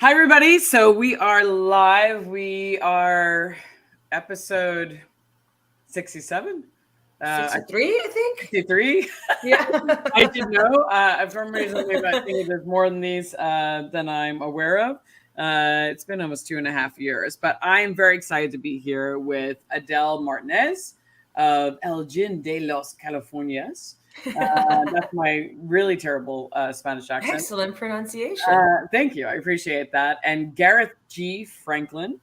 Hi, everybody. So we are live. We are episode 67. 63, I think. 63. Yeah. I should know. For some reason, maybe I think there's more than these than I'm aware of. It's been almost 2.5 years, but I'm very excited to be here with Adhel Martinez of El Gin de los Californias. That's my really terrible Spanish accent. Excellent pronunciation. Thank you. I appreciate that. And Gareth G. Franklin,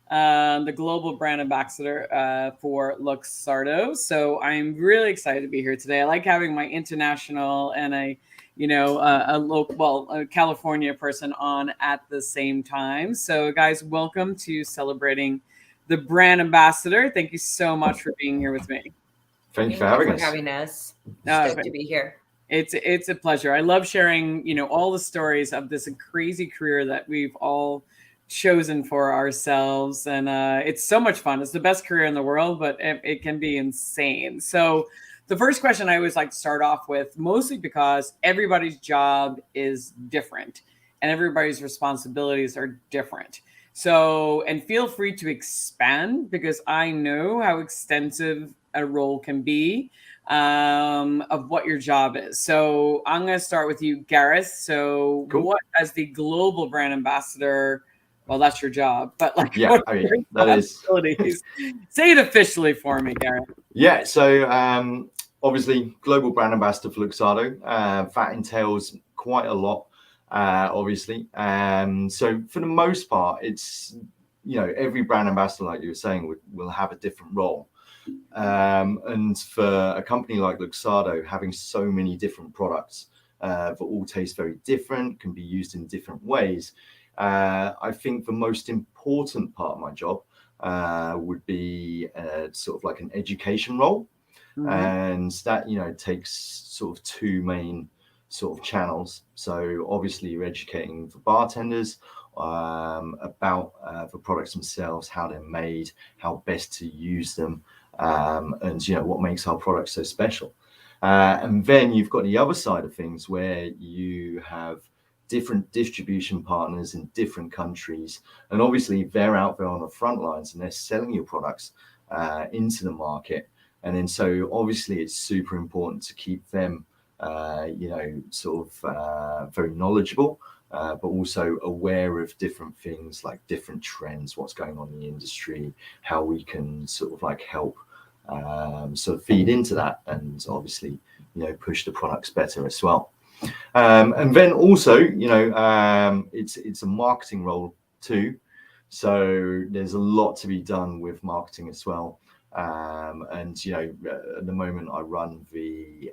the global brand ambassador for Luxardo. So I'm really excited to be here today. I like having my international and a California person on at the same time. So guys, welcome to celebrating the brand ambassador. Thank you so much for being here with me. Thank you for having us. Stoked to be here. It's a pleasure. I love sharing, all the stories of this crazy career that we've all chosen for ourselves, and it's so much fun. It's the best career in the world, but it can be insane. So the first question I always like to start off with, mostly because everybody's job is different and everybody's responsibilities are different. So, and feel free to expand, because I know how extensive a role can be, of what your job is. So I'm going to start with you, Gareth. So Cool. What, as the global brand ambassador, well, that's your job, but what are your responsibilities? Say it officially for me, Gareth. Yeah, so obviously global brand ambassador for Luxardo. That entails quite a lot, obviously. So for the most part, it's, every brand ambassador, like you were saying, will have a different role. And for a company like Luxardo, having so many different products that all taste very different, can be used in different ways, I think the most important part of my job would be sort of like an education role. Mm-hmm. And that, takes sort of two main sort of channels. So obviously you're educating the bartenders about the products themselves, how they're made, how best to use them, and what makes our products so special. And then you've got the other side of things, where you have different distribution partners in different countries, and obviously they're out there on the front lines and they're selling your products into the market. And then so obviously it's super important to keep them very knowledgeable, but also aware of different things, like different trends, what's going on in the industry, how we can sort of like help sort of feed into that, and obviously push the products better as well. And then also it's a marketing role too, so there's a lot to be done with marketing as well. And at the moment I run the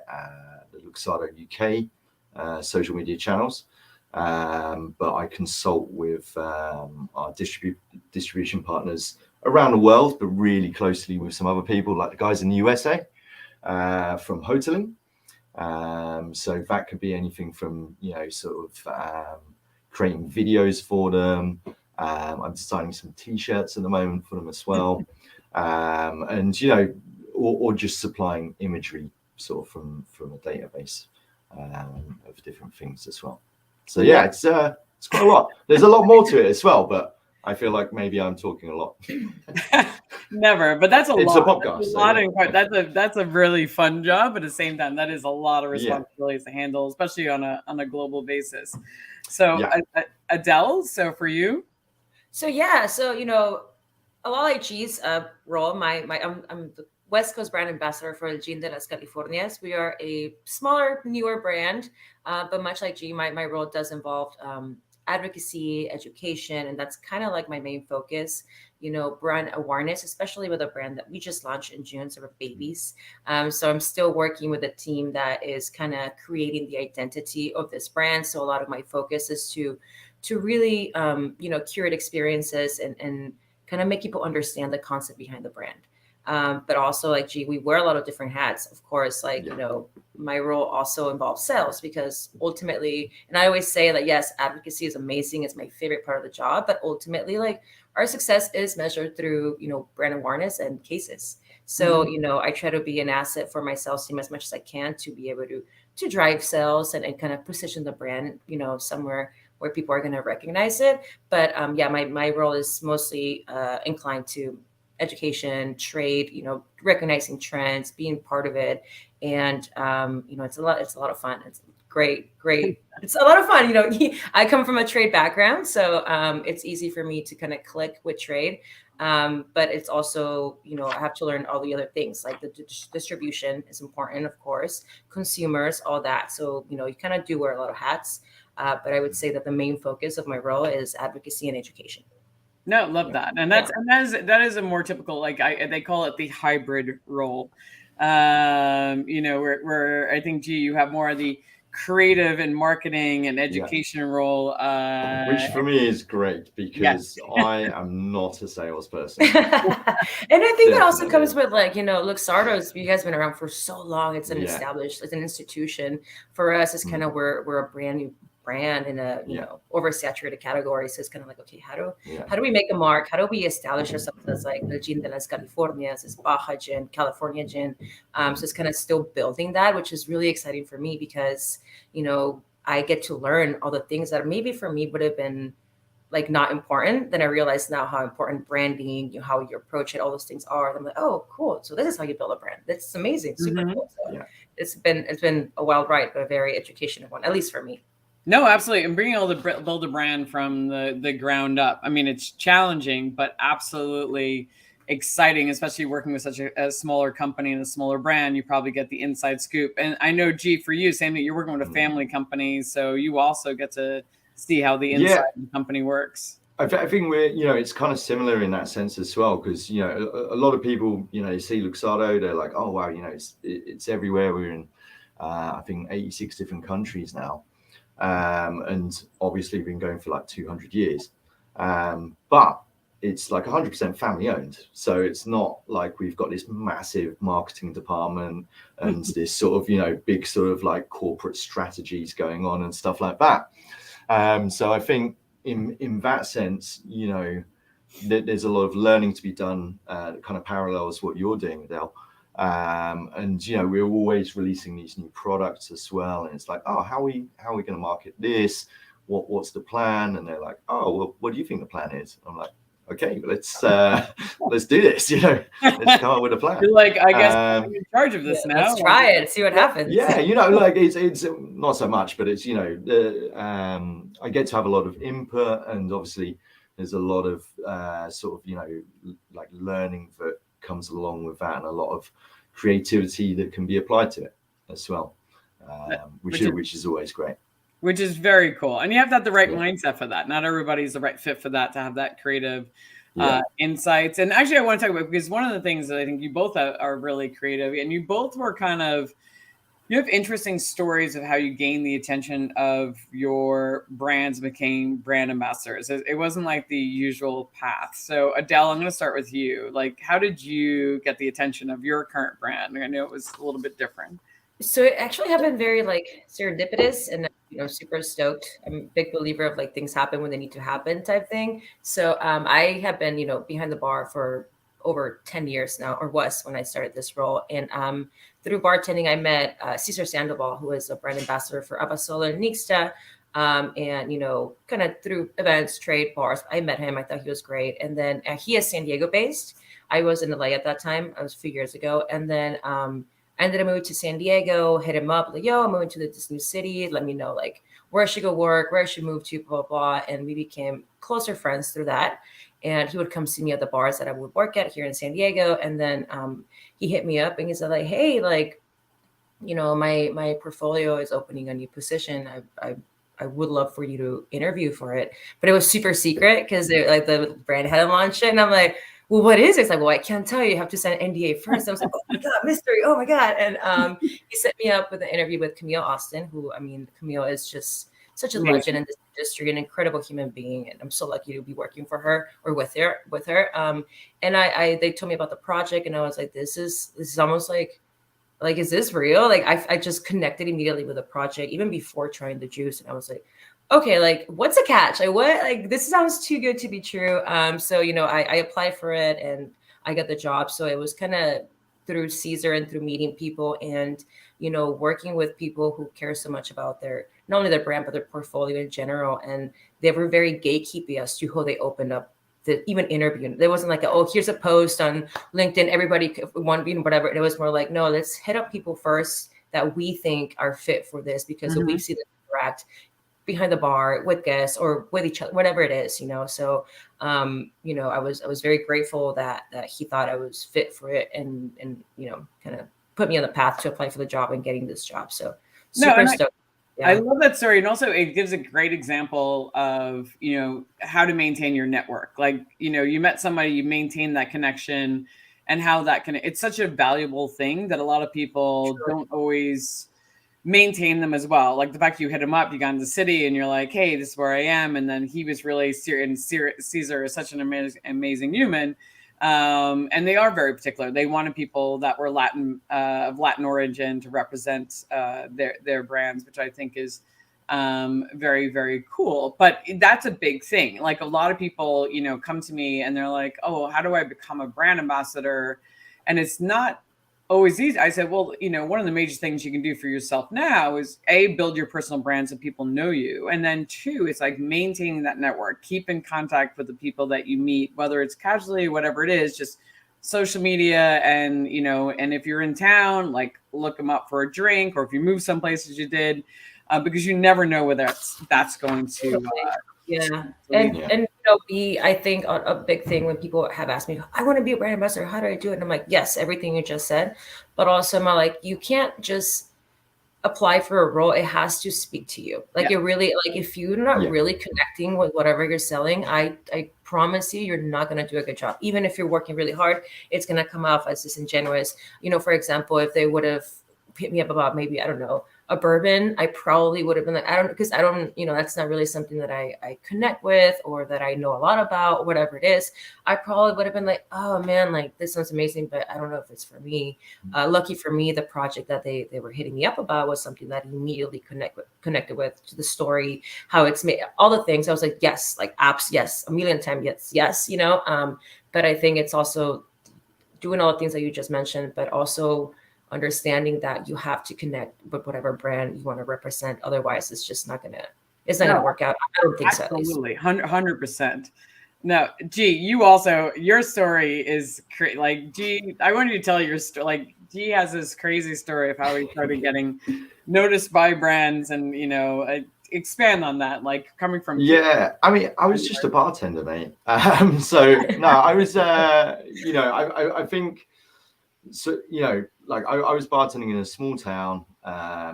Luxardo UK social media channels, but I consult with our distribution partners around the world, but really closely with some other people, like the guys in the USA from hoteling. So that could be anything from creating videos for them. I'm designing some t-shirts at the moment for them as well. And or just supplying imagery sort of from a database of different things as well. So yeah, it's quite a lot. There's a lot more to it as well, but I feel like maybe I'm talking a lot. Never, but that's it's lot. A podcast. That's a lot. That's a really fun job. But at the same time, that is a lot of responsibilities to handle, especially on a global basis. So Adhel, so for you. So a lot like G's role. I'm the West Coast brand ambassador for El Gin de las Californias. We are a smaller, newer brand, but much like G, my role does involve advocacy, education, and that's kind of like my main focus. Brand awareness, especially with a brand that we just launched in June, so we're babies. So I'm still working with a team that is kind of creating the identity of this brand. So a lot of my focus is to really curate experiences and kind of make people understand the concept behind the brand. But also, like, we wear a lot of different hats. Of course, my role also involves sales, because ultimately, and I always say that, yes, advocacy is amazing. It's my favorite part of the job. But ultimately, our success is measured through, brand awareness and cases. So, I try to be an asset for my sales team as much as I can to be able to drive sales and kind of position the brand, somewhere where people are going to recognize it. But yeah, my role is mostly inclined to education, trade, recognizing trends, being part of it. And it's a lot of fun. It's great. It's a lot of fun. I come from a trade background, so it's easy for me to kind of click with trade. But it's also, I have to learn all the other things, like the distribution is important, of course, consumers, all that. So, you kind of do wear a lot of hats. But I would say that the main focus of my role is advocacy and education. No, love that. And that is a more typical, like they call it the hybrid role. Where I think, you have more of the creative and marketing and education role. Which for me is great, because I am not a salesperson. And I think that also comes with, like, Luxardo's, you guys have been around for so long. It's an established, it's an institution. For us, it's kind of we're a brand new brand in a oversaturated category. So it's kind of like, okay, how do we make a mark? How do we establish ourselves as like the Gin de las Californias, as Baja Gin, California Gin? So it's kind of still building that, which is really exciting for me, because I get to learn all the things that maybe for me would have been like not important. Then I realize now how important branding, how you approach it, all those things are. And I'm like, oh, cool. So this is how you build a brand. That's amazing, super cool. So it's been a wild ride, but a very educational one, at least for me. No, absolutely. And bringing build a brand from the ground up. I mean, it's challenging, but absolutely exciting, especially working with such a smaller company and a smaller brand. You probably get the inside scoop. And I know, G, for you, same thing, you're working with a family company, so you also get to see how the inside of the company works. I think we're, it's kind of similar in that sense as well, because, a lot of people, you see Luxardo, they're like, oh, wow, it's everywhere. We're in, I think, 86 different countries now. And obviously been going for like 200 years. But it's like 100% family owned. So it's not like we've got this massive marketing department and this sort of, big sort of like corporate strategies going on and stuff like that. So I think in that sense, there's a lot of learning to be done that kind of parallels what you're doing, Adele. And we're always releasing these new products as well, and it's like, oh, how are we going to market this? What's the plan? And they're like, oh, well, what do you think the plan is? I'm like, okay, let's do this. Let's come up with a plan. You're like, I guess I'm in charge of this now. Let's try it, see what happens. Yeah, like it's not so much, but it's I get to have a lot of input, and obviously there's a lot of sort of like learning that comes along with that, and a lot of creativity that can be applied to it as well, which is always great. Which is very cool. And you have to have the right mindset for that. Not everybody's the right fit for that, to have that creative insights. And actually, I want to talk about, because one of the things that I think you both are really creative, and you both were you have interesting stories of how you gained the attention of your brands, became brand ambassadors. It wasn't like the usual path. So Adele, I'm going to start with you. Like, how did you get the attention of your current brand? I know it was a little bit different. So it actually happened very like serendipitous, and super stoked. I'm a big believer of like things happen when they need to happen type thing. So I have been, behind the bar for over 10 years now, or was when I started this role. And through bartending, I met Cesar Sandoval, who is a brand ambassador for Abasolo and Nixta. And, kind of through events, trade, bars, I met him. I thought he was great. And then he is San Diego based. I was in LA at that time. I was a few years ago. And then I ended up moving to San Diego, hit him up, like, yo, I'm moving to this new city. Let me know, like, where I should go work, where I should move to, blah, blah, blah. And we became closer friends through that. And he would come see me at the bars that I would work at here in San Diego. And then he hit me up and he said, like, hey, like, my portfolio is opening a new position. I would love for you to interview for it. But it was super secret because like the brand hadn't launched it. And I'm like, well, what is it? It's like, well, I can't tell you. You have to sign an NDA first. I was like, oh my God, mystery. Oh my God. And he set me up with an interview with Camille Austin, who, Camille is just such a legend in this industry, an incredible human being. And I'm so lucky to be working for her or with her. And they told me about the project, and I was like, this is almost like, is this real? Like, I just connected immediately with the project, even before trying the juice. And I was like, okay, like, what's the catch? Like, what? Like, this sounds too good to be true. So, I applied for it and I got the job. So it was kind of through Caesar and through meeting people and, you know, working with people who care so much about their, not only their brand, but their portfolio in general. And they were very gatekeepy as to who they opened up the even interview. There wasn't like, oh, here's a post on LinkedIn, everybody want to be whatever. It was more like, no, let's hit up people first that we think are fit for this because we see them interact behind the bar with guests or with each other, whatever it is, you know. So you know, I was very grateful that he thought I was fit for it and you know, kind of put me on the path to apply for the job and getting this job. So super stoked. I love that story. And also it gives a great example of, you know, how to maintain your network. Like, you know, you met somebody, you maintain that connection and how that can, it's such a valuable thing that a lot of people don't always maintain them as well. Like the fact you hit him up, you got in the city and you're like, hey, this is where I am. And then he was really Caesar is such an amazing human. And they are very particular. They wanted people that were Latin, of Latin origin to represent their brands, which I think is very, very cool. But that's a big thing. Like a lot of people, you know, come to me and they're like, oh, how do I become a brand ambassador? And it's not always easy. I said, well, you know, one of the major things you can do for yourself now is A, build your personal brand so people know you. And then 2, it's like maintaining that network, keep in contact with the people that you meet, whether it's casually, whatever it is, just social media. And, you know, and if you're in town, like look them up for a drink, or if you move someplace as you did, because you never know where that's going to. And you know, I think a big thing when people have asked me, I want to be a brand ambassador, how do I do it? And I'm like, yes, everything you just said, but also I'm like, you can't just apply for a role. It has to speak to you. Like it really, like if you're not really connecting with whatever you're selling, I promise you, you're not going to do a good job. Even if you're working really hard, it's going to come off as disingenuous. You know, for example, if they would have hit me up about maybe, I don't know, a bourbon, I probably would have been like, because I don't, you know, that's not really something that I connect with or that I know a lot about, whatever it is. I probably would have been like, oh man, like this sounds amazing, but I don't know if it's for me. Lucky for me, the project that they were hitting me up about was something that immediately connected with to the story, how it's made, all the things. I was like, yes, like apps, yes, a million times, yes, you know. But I think it's also doing all the things that you just mentioned, but also understanding that you have to connect with whatever brand you want to represent. Otherwise, it's just not gonna work out. I don't think absolutely, so. 100%. No, G, you also, your story is like, G, I want you to tell your story. Like G has this crazy story of how he started getting noticed by brands, and you know, expand on that. Like coming from I mean, I was just a bartender, mate. So no, I was you know, I think so, you know, like I was bartending in a small town.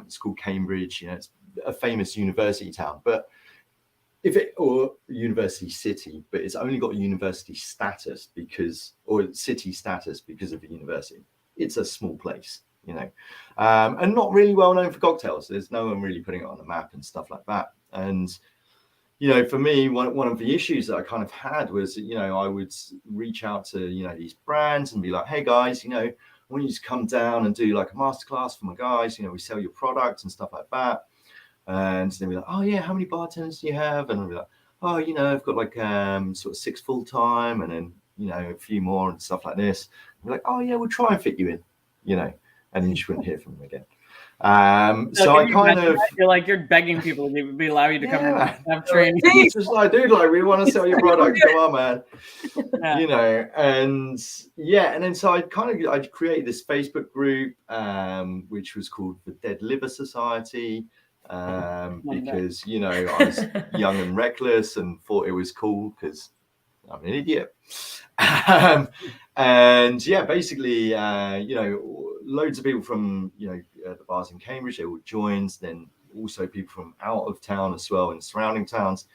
It's called Cambridge. You know, it's a famous university town, but or university city, but it's only got university status or city status because of the university. It's a small place, you know, and not really well known for cocktails. There's no one really putting it on the map and stuff like that. And you know, for me, one of the issues that I kind of had was, you know, I would reach out to, you know, these brands and be like, hey guys, you know, I want you to come down and do like a masterclass for my guys. You know, we sell your products and stuff like that. And they'd be like, oh yeah, how many bartenders do you have? And I'd be like, oh, you know, I've got like sort of 6 full-time and then, you know, a few more and stuff like this. I'd be like, oh yeah, we'll try and fit you in, you know, and then you just wouldn't hear from them again. So I kind of, you're like, you're begging people to be allow you to come and have training. It's just like, dude, like we want to sell your product, come on, man. You know, and then so I created this Facebook group, which was called the Dead Liver Society, because you know I was young and reckless and thought it was cool because I'm an idiot. And basically, you know, loads of people from, you know, the bars in Cambridge, they all joined. Then also people from out of town as well in surrounding towns,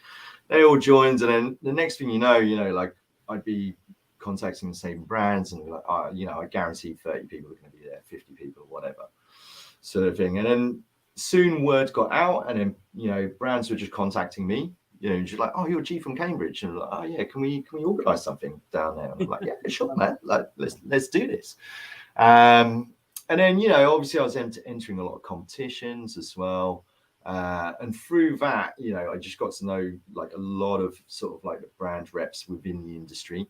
they all joined. And then the next thing you know, like I'd be contacting the same brands and be like, oh, you know, I guarantee 30 people are going to be there, 50 people, whatever sort of thing. And then soon word got out, and then, you know, brands were just contacting me. You know, just like, oh, you're G from Cambridge, and like, oh yeah, can we organize something down there? And I'm like, yeah, sure, man. Like, let's do this. And then, you know, obviously I was entering a lot of competitions as well, and through that, you know, I just got to know like a lot of sort of like the brand reps within the industry.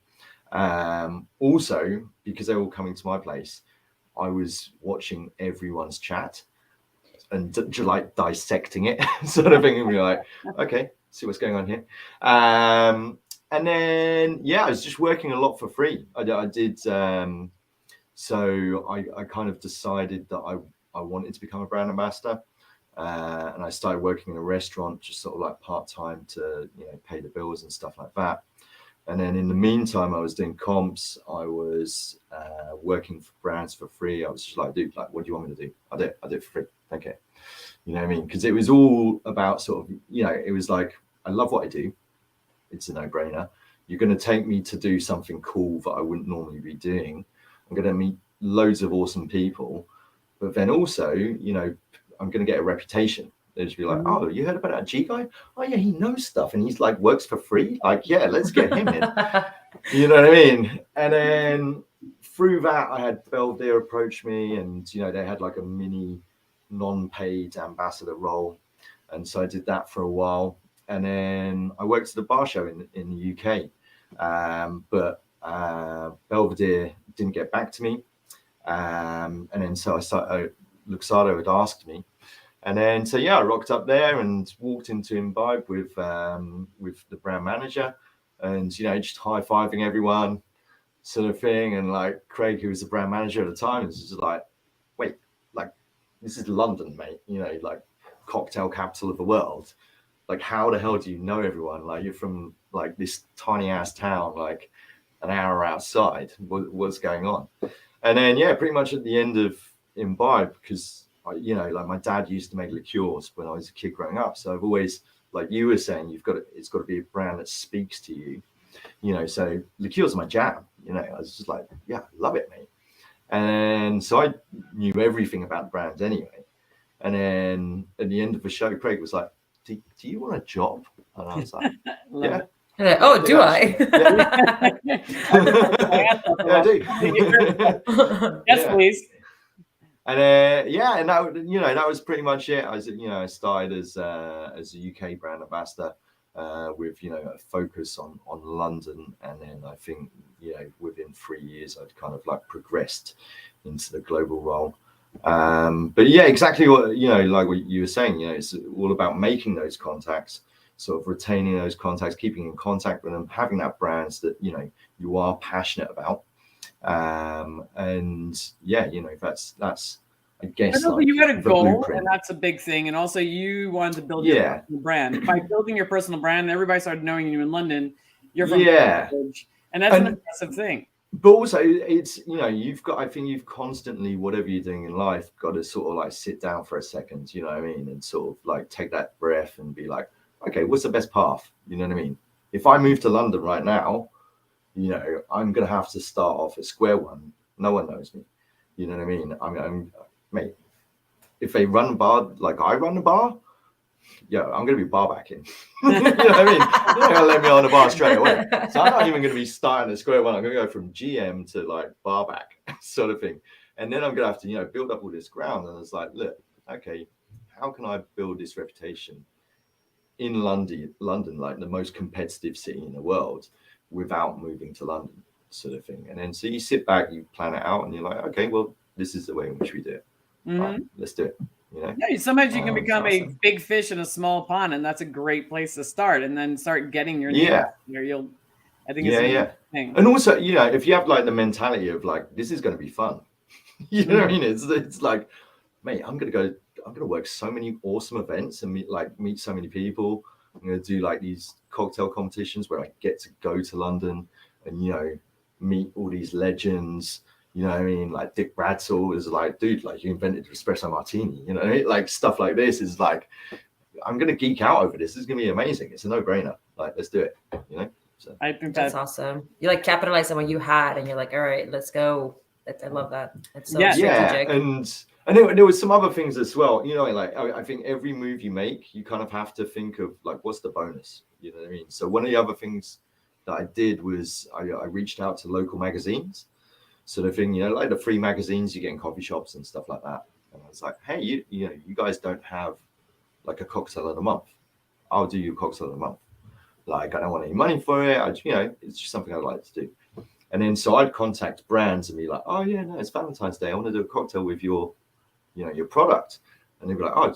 Also, because they're all coming to my place, I was watching everyone's chat and like dissecting it sort of thing. And we were like, okay, see what's going on here. And then, yeah, I was just working a lot for free. I did. So I kind of decided that I wanted to become a brand ambassador. And I started working in a restaurant, just sort of like part-time to, pay the bills and stuff like that. And then in the meantime, I was doing comps. I was working for brands for free. I was just like, dude, like, what do you want me to do? I do it for free. Okay. You know what I mean? Because it was all about sort of, it was like, I love what I do. It's a no-brainer. You're going to take me to do something cool that I wouldn't normally be doing. I'm going to meet loads of awesome people. But then also, I'm going to get a reputation. They'll just be like, oh, you heard about that G guy? Oh, yeah, he knows stuff. And he's like, works for free. Like, yeah, let's get him in. You know what I mean? And then through that, I had Belvedere approach me, and, they had like a mini non-paid ambassador role. And so I did that for a while. And then I worked at a bar show in the UK. But Belvedere didn't get back to me. And then so I started, Luxardo had asked me. And then, so yeah, I rocked up there and walked into Imbibe with the brand manager, and just high-fiving everyone, sort of thing. And like Craig, who was the brand manager at the time, was just like, "Wait, like this is London, mate. Like cocktail capital of the world. Like how the hell do you know everyone? Like you're from like this tiny ass town, like an hour outside. What's going on?" And then yeah, pretty much at the end of Imbibe, because like my dad used to make liqueurs when I was a kid growing up. So I've always, like you were saying, it's got to be a brand that speaks to you, so liqueurs are my jam, I was just like, yeah, love it, mate. And so I knew everything about the brand anyway. And then at the end of the show, Craig was like, do you want a job? And I was like, yeah. Oh, do I? Yeah, I do. Yes, please. And and that was pretty much it. I started as a UK brand ambassador with a focus on London, and then I think within 3 years I'd kind of like progressed into the global role. But yeah, exactly what like what you were saying. It's all about making those contacts, sort of retaining those contacts, keeping in contact with them, having that brands that you are passionate about. And yeah, that's I guess like you had a goal, blueprint. And that's a big thing. And also you wanted to build your personal brand. By building your personal brand, everybody started knowing you in London. You're from Cambridge, and that's an impressive thing. But also it's I think you've constantly, whatever you're doing in life, got to sort of like sit down for a second, you know what I mean, and sort of like take that breath and be like, okay, what's the best path? You know what I mean? If I move to London right now, I'm gonna have to start off at square one. No one knows me. You know what I mean? I'm mate. If they run a bar like I run a bar, yeah, I'm gonna be bar backing. You know what I mean? You're not gonna let me on the bar straight away. So I'm not even gonna be starting at square one. I'm gonna go from GM to like bar back sort of thing. And then I'm gonna have to, build up all this ground. And it's like, look, okay, how can I build this reputation in London, like the most competitive city in the world, without moving to London, sort of thing. And then so you sit back, you plan it out, and you're like, okay, well, this is the way in which we do it. Right, let's do it. Yeah, sometimes you can become a big fish in a small pond, and that's a great place to start, and then start getting your name out there. I think it's a thing. And also, if you have like the mentality of like, this is going to be fun, you know what I mean? It's like, mate, I'm gonna work so many awesome events and meet so many people. I'm gonna do like these cocktail competitions where I get to go to London and meet all these legends. You know what I mean? Like Dick Bradshaw is like, dude, like you invented espresso martini. You know what I mean? Like stuff like this is like, I'm gonna geek out over this. This is gonna be amazing. It's a no-brainer. Like, let's do it. So I think that's awesome. You like capitalize on what you had, and you're like, all right, let's go. I love that. It's so strategic. And there was some other things as well. Like I think every move you make, you kind of have to think of like, what's the bonus? You know what I mean? So one of the other things that I did was I reached out to local magazines, sort of thing, like the free magazines you get in coffee shops and stuff like that. And I was like, hey, you guys don't have like a cocktail of the month. I'll do you a cocktail of the month. Like, I don't want any money for it. It's just something I'd like to do. And then so I'd contact brands and be like, oh yeah, no, it's Valentine's Day. I want to do a cocktail with your, your product. And they'd be like, oh,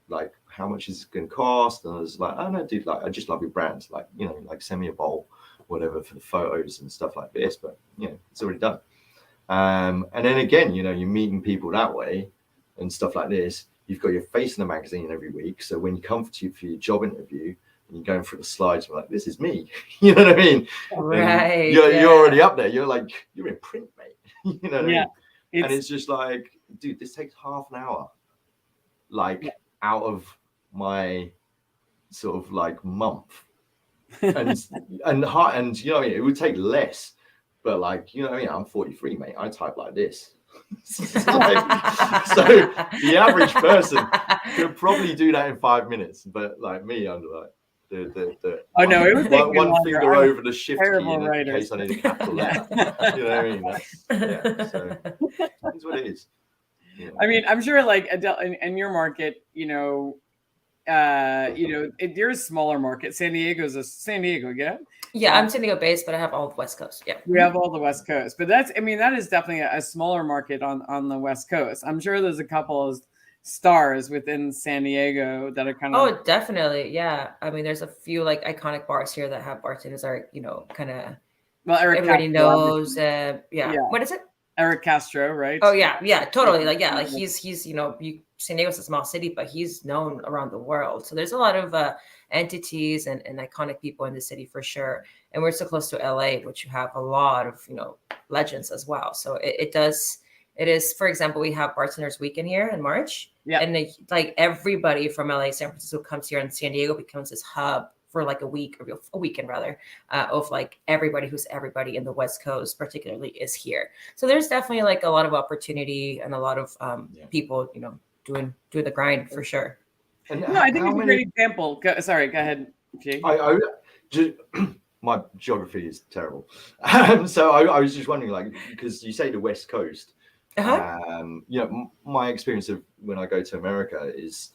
like, how much is it going to cost? And I was like, oh no, dude, like, I just love your brand. Like, like send me a bowl, whatever, for the photos and stuff like this. But it's already done. And then again, you're meeting people that way and stuff like this. You've got your face in the magazine every week. So when you come for your job interview and you're going through the slides, you're like, this is me. You know what I mean? Right. You're already up there. You're like, you're in print, mate. You know what I mean? And it's just like, dude, this takes half an hour, like out of my sort of like month. And it would take less. But like, I'm 43, mate. I type like this. So the average person could probably do that in 5 minutes. But like me, I'm like the oh no, it would take me one longer. finger over the shift key in case I need a capital letter. You know what I mean? So that's what it is. I mean, I'm sure like Adele in your market, you're a smaller market. San Diego, yeah. Yeah, I'm San Diego based, but I have all the West Coast. Yeah, we have all the West Coast, but that is definitely a smaller market on the West Coast. I'm sure there's a couple of stars within San Diego that are kind of. Oh, definitely, yeah. I mean, there's a few like iconic bars here that have bartenders are kind of. Well, everybody knows. Yeah. What is it? Eric Castro, right? Oh yeah, totally. Like he's San Diego's a small city, but he's known around the world. So there's a lot of entities and iconic people in the city for sure. And we're so close to LA, which you have a lot of legends as well. So it is. For example, we have Bartenders Weekend here in March, and like everybody from LA, San Francisco comes here, and San Diego becomes this hub for like a weekend rather, of like everybody in the West Coast particularly is here. So there's definitely like a lot of opportunity and a lot of people, doing the grind for sure. And I think it's a great example. Go ahead, Jay. My geography is terrible. So I was just wondering, like, because you say the West Coast, my experience of when I go to America is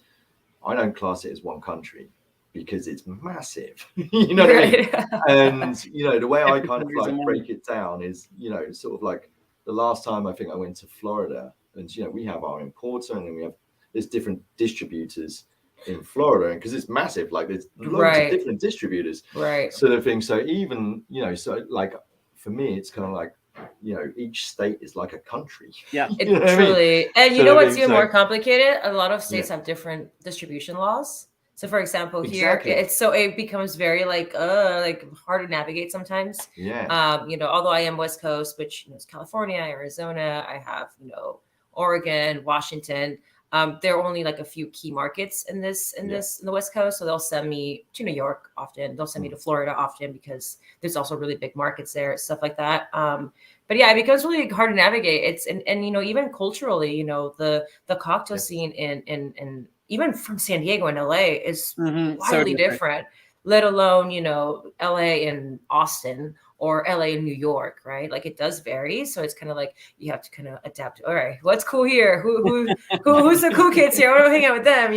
I don't class it as one country, because it's massive, you know what I mean? And, the way I kind of like break it down is, sort of like the last time I think I went to Florida, and, we have our importer, and then there's different distributors in Florida, and because it's massive, like there's loads of different distributors, sort of thing. So even, so like for me, it's kind of like, each state is like a country. Yeah, it truly. And what's even more complicated? A lot of states have different distribution laws. So, for example, here it becomes very like hard to navigate sometimes. Yeah. Although I am West Coast, which is California, Arizona, I have Oregon, Washington. There are only like a few key markets in the West Coast. So they'll send me to New York often. They'll send me to Florida often because there's also really big markets there, stuff like that. But yeah, it becomes really hard to navigate. It's and even culturally, the cocktail scene in even from San Diego and LA is wildly different, let alone, LA and Austin or LA and New York, right? Like it does vary. So it's kind of like you have to kind of adapt. All right, what's cool here? Who's the cool kids here? I want to hang out with them,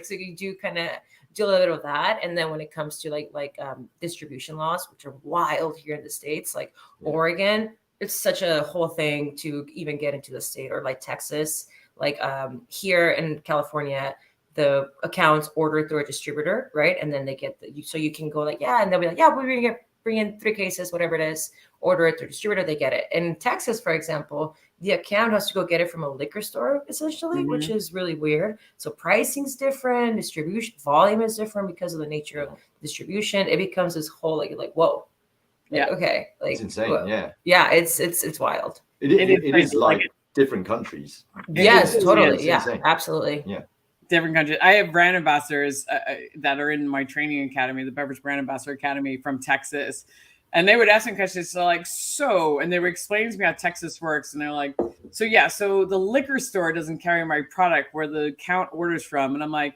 so you do kind of do a little bit of that. And then when it comes to like distribution laws, which are wild here in the States, like Oregon, it's such a whole thing to even get into the state, or like Texas, like here in California, the accounts order through a distributor, right? And then they get so you can go like, and they'll be like, we're going to bring in 3 cases, whatever it is, order it through distributor, they get it. In Texas, for example, the account has to go get it from a liquor store, essentially, which is really weird. So pricing's different, distribution volume is different because of the nature of distribution. It becomes this whole like whoa. Okay. Like it's insane. Whoa. Yeah. It's wild. It is like different countries. Yes, totally. Yeah, absolutely. Yeah. Different countries. I have brand ambassadors that are in my training academy, the Beverage Brand Ambassador Academy from Texas. And they would ask me questions. So and they would explain to me how Texas works. And they're like, so the liquor store doesn't carry my product where the account orders from. And I'm like,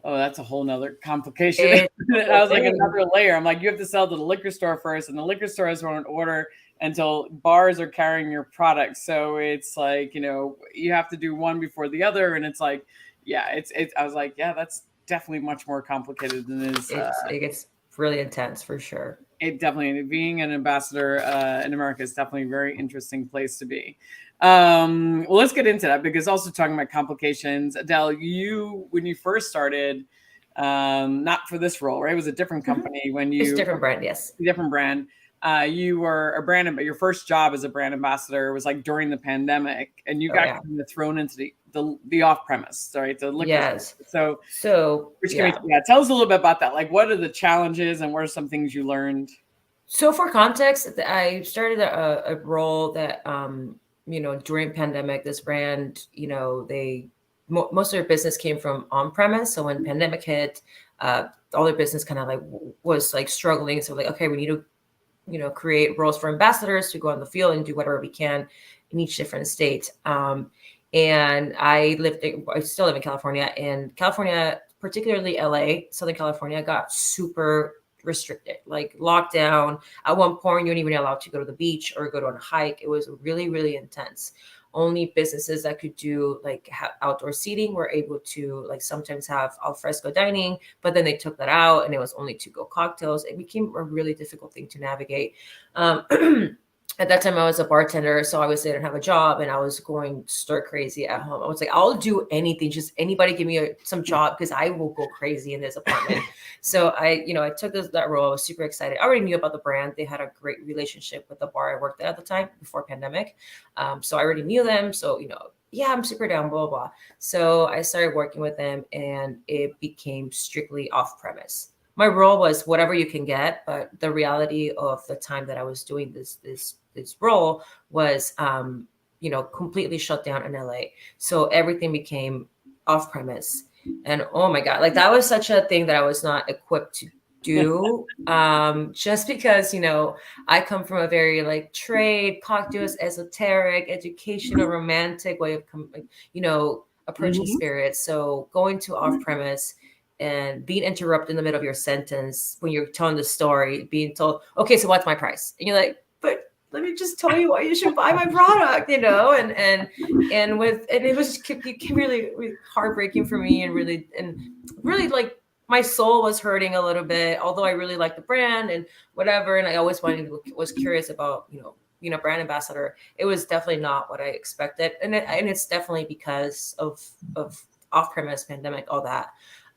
oh, that's a whole nother complication. I was like, another layer. I'm like, you have to sell to the liquor store first, and the liquor stores won't order until bars are carrying your product. So it's like, you have to do one before the other. And it's like, I was like, that's definitely much more complicated than it is. It gets really intense for sure. It definitely, being an ambassador in America is definitely a very interesting place to be. Well, let's get into that, because also talking about complications, Adele, when you first started, not for this role, right? It was a different company when you. It's a different brand, yes. Different brand. You were a brand, but your first job as a brand ambassador was like during the pandemic, and you got kind of thrown into the off premise, right? The liquor. Yes. So tell us a little bit about that. Like, what are the challenges, and what are some things you learned? So for context, I started a role that, during pandemic, this brand, most of their business came from on premise. So when pandemic hit, all their business kind of like was like struggling. So like, okay, we need to, create roles for ambassadors to go on the field and do whatever we can in each different state. And I still live in California, and California, particularly LA, Southern California, got super restricted, like lockdown. At one point, you weren't even allowed to go to the beach or go on a hike. It was really, really intense. Only businesses that could do like outdoor seating were able to like sometimes have al fresco dining, but then they took that out and it was only to-go cocktails. It became a really difficult thing to navigate. At that time, I was a bartender, so I didn't have a job, and I was going stir crazy at home. I was like, I'll do anything, just anybody give me some job, because I will go crazy in this apartment. So I took that role. I was super excited. I already knew about the brand. They had a great relationship with the bar I worked at the time before pandemic. So I already knew them. So, I'm super down, blah, blah, blah. So I started working with them, and it became strictly off premise. My role was whatever you can get, but the reality of the time that I was doing this role was, completely shut down in LA. So everything became off premise, and oh my God, like that was such a thing that I was not equipped to do. Just because, I come from a very like trade, cocktails, esoteric, educational, romantic way of, approaching spirits. So going to off premise and being interrupted in the middle of your sentence when you're telling the story, being told, okay, so what's my price? And you're like, but let me just tell you why you should buy my product, and it was really heartbreaking for me, and really like my soul was hurting a little bit, although I really liked the brand and whatever. And I always was curious about, brand ambassador. It was definitely not what I expected. And it's definitely because of off-premise, pandemic, all that.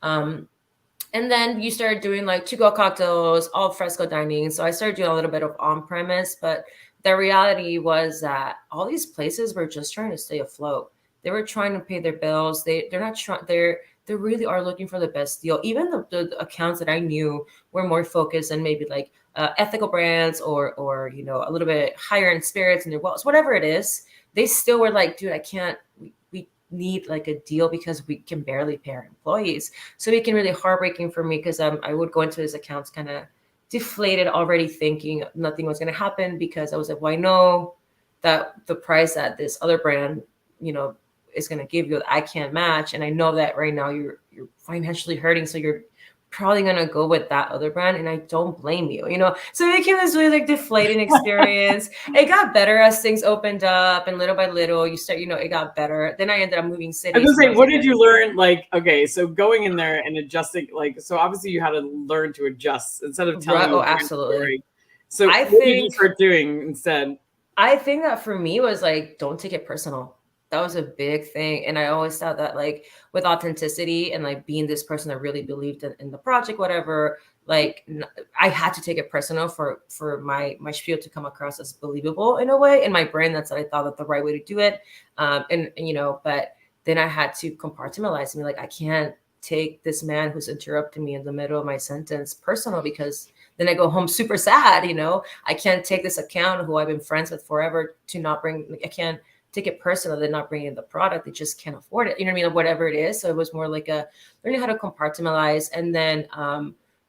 And then you started doing like to-go cocktails, al fresco dining. So I started doing a little bit of on-premise, but the reality was that all these places were just trying to stay afloat. They were trying to pay their bills. They're not trying. They really are looking for the best deal. Even the accounts that I knew were more focused on maybe like ethical brands or a little bit higher in spirits and their wellness, whatever it is. They still were like, dude, I can't. We need like a deal because we can barely pay our employees. So it became really heartbreaking for me, because I would go into his accounts kind of deflated, already thinking nothing was going to happen, because I was like, well, I know that the price that this other brand, is going to give you, I can't match. And I know that right now you're financially hurting. So you're probably going to go with that other brand. And I don't blame you, So it became this really like deflating experience. It got better as things opened up, and little by little you start, it got better. Then I ended up moving cities. I was going to say, what did you learn? Like, okay, so going in there and adjusting, like, so obviously you had to learn to adjust instead of telling. Oh, absolutely. Story. So what did you start doing instead? I think that for me was like, don't take it personal. That was a big thing. And I always thought that like with authenticity and like being this person that really believed in the project, whatever, like I had to take it personal for my spiel to come across as believable in a way. In my brain, that's what I thought that the right way to do it. But then I had to compartmentalize me. Like, I can't take this man who's interrupting me in the middle of my sentence personal, because then I go home super sad. I can't take this account who I've been friends with forever to not bring, I can't take it personal. They're not bringing the product. They just can't afford it. You know what I mean? Whatever it is. So it was more like learning how to compartmentalize, and then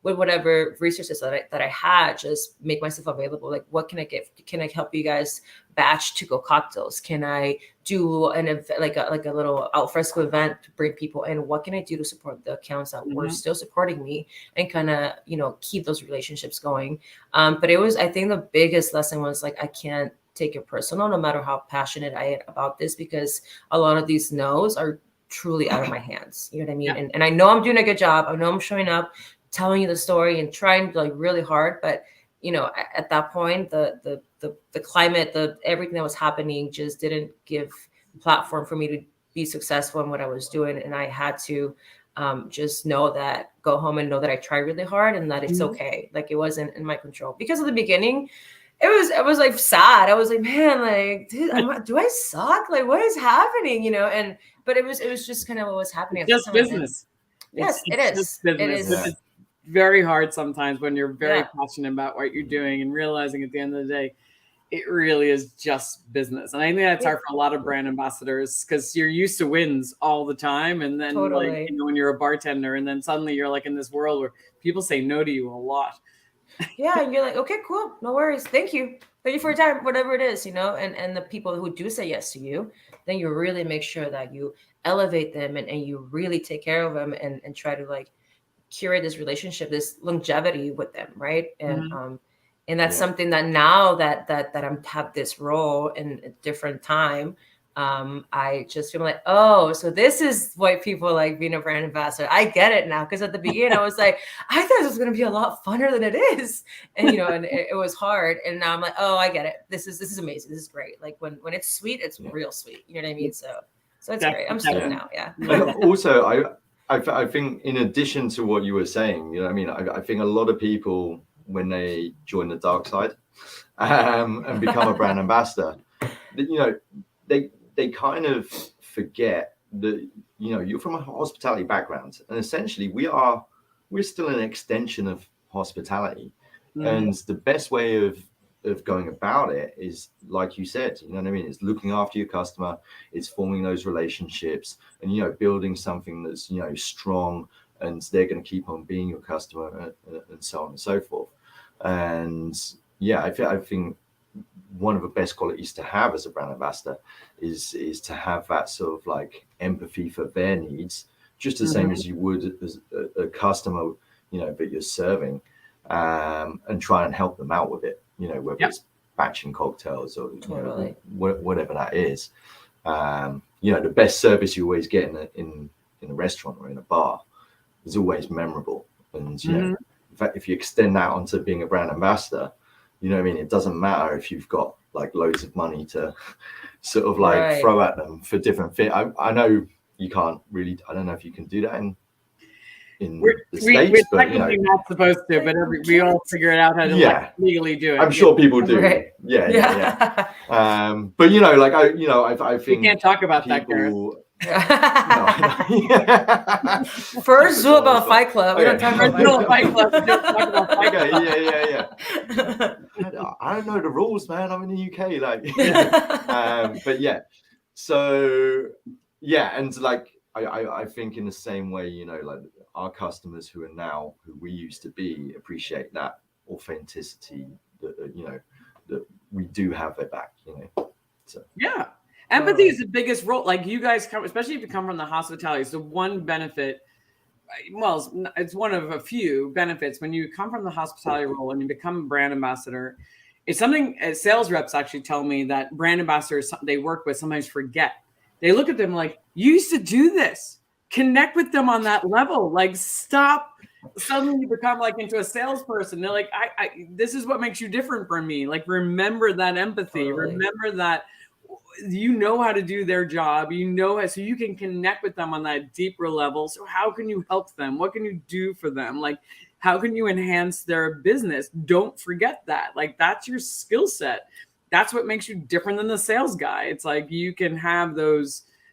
with whatever resources that I had, just make myself available. Like, what can I give? Can I help you guys batch to-go cocktails? Can I do an event, like a little al fresco event to bring people in? What can I do to support the accounts that were still supporting me, and kind of, keep those relationships going? But I think the biggest lesson was like, I can't take it personal, no matter how passionate I am about this, because a lot of these no's are truly out of my hands. You know what I mean? Yeah. And I know I'm doing a good job. I know I'm showing up, telling you the story and trying like really hard, but at that point, the climate, everything that was happening just didn't give platform for me to be successful in what I was doing. And I had to just go home and know that I tried really hard and that it's okay. Like it wasn't in my control, because at the beginning it was like sad. I was like, man, like, dude, do I suck? Like, what is happening? But it was just kind of what was happening. It's just business. Yes, it is. Just business. It is. It's very hard sometimes when you're very passionate about what you're doing and realizing at the end of the day, it really is just business. And I think that's hard for a lot of brand ambassadors, because you're used to wins all the time. And then like, when you're a bartender and then suddenly you're like in this world where people say no to you a lot. Yeah. And you're like, okay, cool. No worries. Thank you for your time, whatever it is, and the people who do say yes to you, then you really make sure that you elevate them and you really take care of them and try to like curate this relationship, this longevity with them. Right. And that's something that now that I'm have this role in a different time, I just feel like, oh, so this is why people like being a brand ambassador. I get it now, because at the beginning I was like, I thought this was going to be a lot funner than it is, and and it was hard. And now I'm like, oh, I get it. This is amazing. This is great. Like when it's sweet, it's real sweet. You know what I mean? So it's great. I'm stoked now. Yeah. Also, I think in addition to what you were saying, I mean, I think a lot of people, when they join the dark side and become a brand ambassador, they kind of forget that you're from a hospitality background, and essentially we're still an extension of hospitality. And the best way of going about it is, like you said, you know what I mean, it's looking after your customer, it's forming those relationships, and building something that's strong, and they're going to keep on being your customer, and so on and so forth. And I think one of the best qualities to have as a brand ambassador is to have that sort of like empathy for their needs, just the same as you would as a customer, that you're serving, and try and help them out with it, whether it's batching cocktails or whatever that is. The best service you always get in a restaurant or in a bar is always memorable. And in fact, if you extend that onto being a brand ambassador, you know what I mean, it doesn't matter if you've got like loads of money to sort of like throw at them for different fit. I know you can't really, I don't know if you can do that in the States, we're but technically not supposed to, but we all figure it out how to legally do it. I'm sure people do. Right. Yeah. But I think we can't talk about that, Gareth. First rule about Fight Club. We don't talk about Fight Club. We don't talk about Fight Club. Yeah. I don't know the rules, man. I'm in the UK, but so and like I think in the same way, like our customers who we used to be appreciate that authenticity that we do have it back, so empathy is the biggest role. Like you guys come, especially if you come from the hospitality, it's the one benefit. Well, it's one of a few benefits when you come from the hospitality role and you become a brand ambassador. It's something sales reps actually tell me that brand ambassadors they work with sometimes forget. They look at them like, you used to do this. Connect with them on that level. Like, stop. Suddenly you become like into a salesperson. They're like, this is what makes you different from me. Like, remember that empathy. Totally. Remember that how to do their job. So you can connect with them on that deeper level. So how can you help them? What can you do for them? Like, how can you enhance their business? Don't forget that. Like, that's your skill set. That's what makes you different than the sales guy. It's like you can have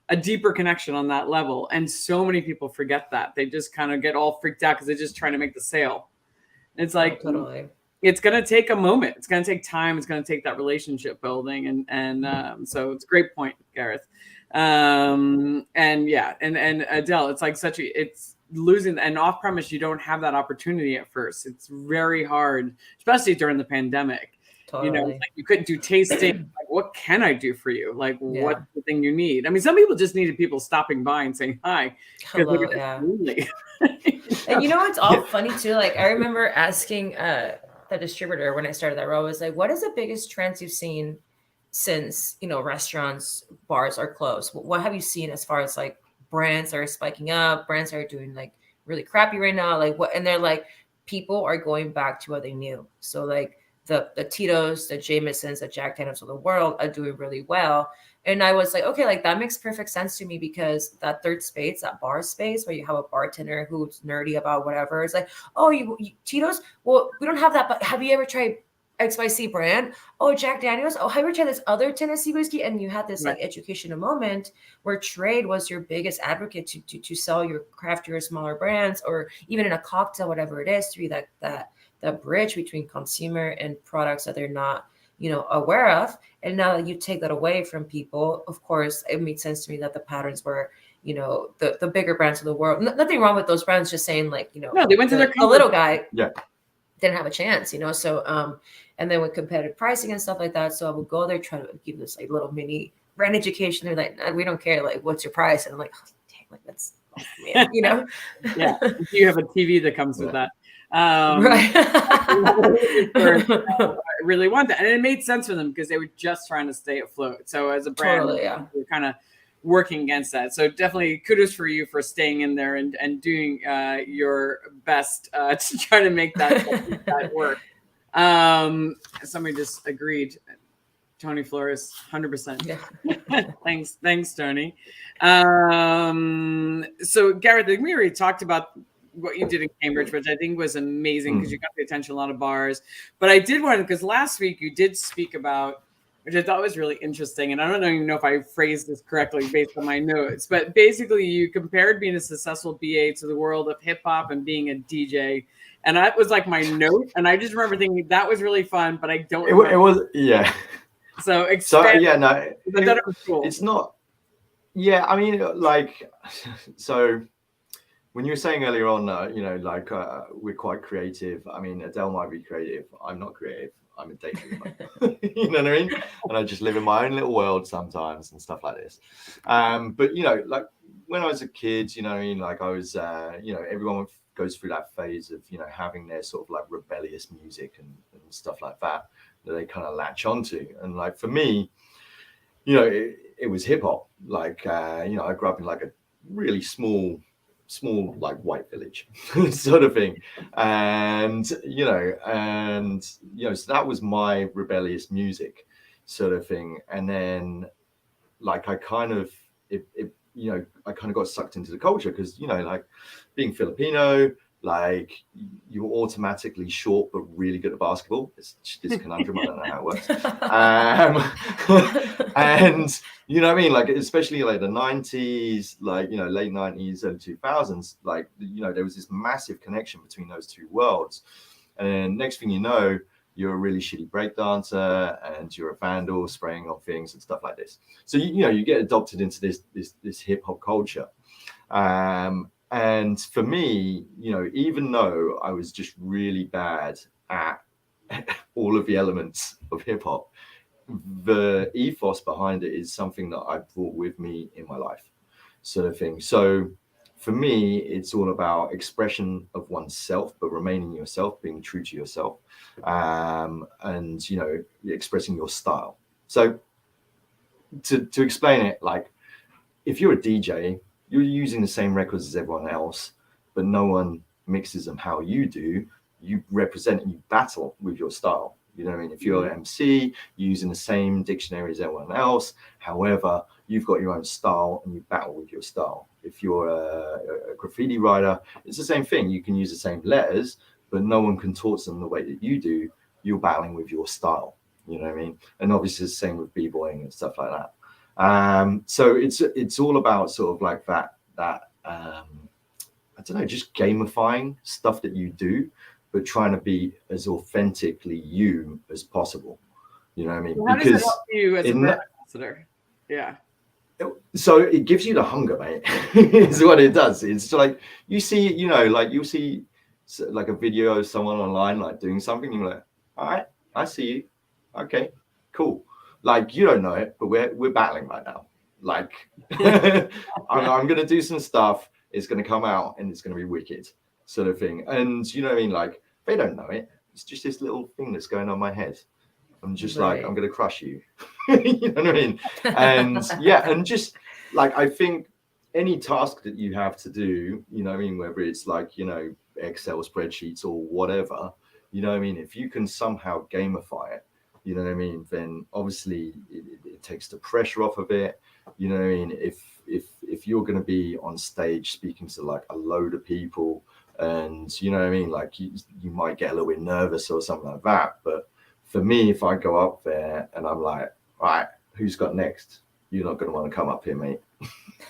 a deeper connection on that level. And so many people forget that. They just kind of get all freaked out because they're just trying to make the sale. It's like, totally. It's going to take a moment. It's going to take time. It's going to take that relationship building. And so it's a great point, Gareth. And Adele, it's like it's losing, and off premise, you don't have that opportunity at first. It's very hard, especially during the pandemic. Totally. Like you couldn't do tasting. Like, what can I do for you? Like, what's the thing you need? I mean, some people just needed people stopping by and saying hi. Hello, And it's all funny too. Like, I remember asking the distributor when I started that role, I was like, what is the biggest trends you've seen since, restaurants, bars are closed? What have you seen as far as like brands that are spiking up, brands that are doing like really crappy right now? Like what? And they're like, people are going back to what they knew. So like, the Tito's, the Jamesons, the Jack Daniels of the world are doing really well. And I was like, okay, like that makes perfect sense to me, because that third space, that bar space where you have a bartender who's nerdy about whatever, it's like, oh, you Tito's? Well, we don't have that, but have you ever tried XYZ brand? Oh, Jack Daniels? Oh, have you ever tried this other Tennessee whiskey? And you had this like educational moment where trade was your biggest advocate to sell your craftier, smaller brands, or even in a cocktail, whatever it is, to be that bridge between consumer and products that they're not, aware of. And now that you take that away from people, of course, it made sense to me that the patterns were, the bigger brands of the world. Nothing wrong with those brands, just saying like, no, they went to their the little guy Yeah. didn't have a chance, So, and then with competitive pricing and stuff like that. So I would go there, try to give this like little mini brand education. They're like, we don't care. Like, what's your price? And I'm like, oh, dang, like that's, man, Yeah. You have a TV that comes with that. Right. I really want that. And it made sense for them because they were just trying to stay afloat. So as a brand, Totally, yeah. we're kind of working against that. So definitely kudos for you for staying in there and doing your best to try to make that work. Somebody just agreed. Tony Flores, 100%. Yeah. Thanks, Tony. So Gareth, we already talked about what you did in Cambridge, which I think was amazing because you got the attention of a lot of bars. But I did want to, because last week you did speak about, which I thought was really interesting, and I don't even know if I phrased this correctly based on my notes, but basically you compared being a successful BA to the world of hip hop and being a DJ. And that was like my note. And I just remember thinking that was really fun, but I don't remember. It was, yeah. So, yeah, no, it was cool. It's not, yeah, I mean, like, so when you were saying earlier on, we're quite creative. I mean, Adele might be creative. I'm not creative. I'm a daydreamer. You know what I mean? And I just live in my own little world sometimes and stuff like this. But, like when I was a kid, you know what I mean? Like I was, everyone goes through that phase of, having their sort of like rebellious music and stuff like that they kind of latch onto. And like for me, it was hip hop. Like, I grew up in like a really small like white village sort of thing, and so that was my rebellious music sort of thing. And then like I kind of got sucked into the culture because like being Filipino, like you're automatically short but really good at basketball. It's this conundrum. I don't know how it works. And you know what I mean? Like especially like the 90s, like late 90s, early 2000s, like there was this massive connection between those two worlds. And next thing you know, you're a really shitty breakdancer and you're a vandal spraying on things and stuff like this. So you get adopted into this hip hop culture. And for me, even though I was just really bad at all of the elements of hip hop, the ethos behind it is something that I brought with me in my life, sort of thing. So for me, it's all about expression of oneself, but remaining yourself, being true to yourself, and expressing your style. So to explain it, like if you're a DJ, you're using the same records as everyone else, but no one mixes them how you do. You represent and you battle with your style. You know what I mean? If you're an MC, you're using the same dictionary as everyone else. However, you've got your own style and you battle with your style. If you're a graffiti writer, it's the same thing. You can use the same letters, but no one contorts them the way that you do. You're battling with your style. You know what I mean? And obviously the same with b-boying and stuff like that. So it's all about sort of like that I don't know, just gamifying stuff that you do, but trying to be as authentically you as possible. You know what I mean? Well, how does it help you as a brand ambassador? Yeah. So it gives you the hunger, mate. Is what it does. It's like you see, like you'll see like a video of someone online like doing something, you're like, all right, I see you. Okay, cool. Like you don't know it, but we're battling right now. Like I'm gonna do some stuff. It's gonna come out and it's gonna be wicked, sort of thing. And you know what I mean? Like they don't know it. It's just this little thing that's going on my head. I'm just like I'm gonna crush you. You know what I mean? And yeah, and just like I think any task that you have to do, you know what I mean, whether it's like Excel spreadsheets or whatever, You know what I mean? If you can somehow gamify it, you know what I mean, then obviously it takes the pressure off of it. You know what I mean? If you're going to be on stage speaking to like a load of people, and you know what I mean, like you might get a little bit nervous or something like that. But for me, if I go up there and I'm like, right, who's got next? You're not going to want to come up here, mate.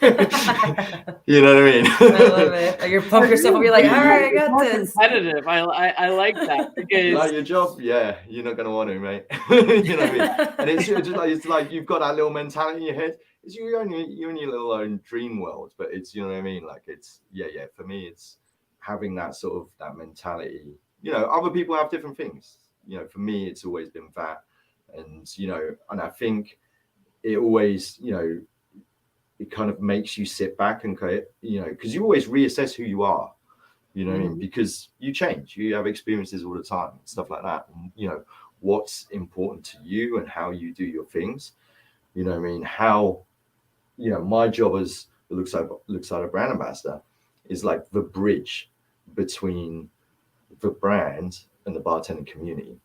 You know what I mean? I love it. You're pumping yourself up. You're like, all right, I got this. Competitive. I like that because you like your job, yeah, you're not going to want to, mate. You know what I mean? And it's just like, it's like you've got that little mentality in your head. It's you're in your little own dream world, but it's, you know what I mean? Like it's yeah. For me, it's having that sort of that mentality. You know, other people have different things. You know, for me, it's always been that, and you know, and I think it always, you know, it kind of makes you sit back and, you know, because you always reassess who you are, you know what I mean? Because you change, you have experiences all the time, and stuff like that. And, you know, what's important to you and how you do your things, you know what I mean? How, you know, my job as the Luxardo brand ambassador is like the bridge between the brand and the bartending community.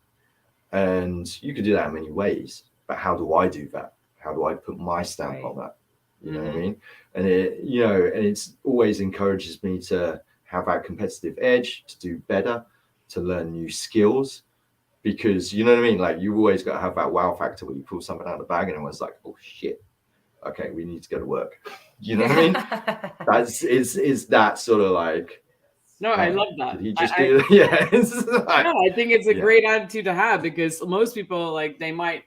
And you could do that in many ways, but how do I do that? How do I put my stamp on that? You know what I mean? And it, you know, and it's always encourages me to have that competitive edge, to do better, to learn new skills, because you know what I mean? Like you always got to have that wow factor where you pull something out of the bag and everyone's like, oh shit, okay, we need to go to work. You know what I mean? That's is that sort of like, no, I love that. Did he just do that? Yeah. Like, no, I think it's a great attitude to have, because most people, like, they might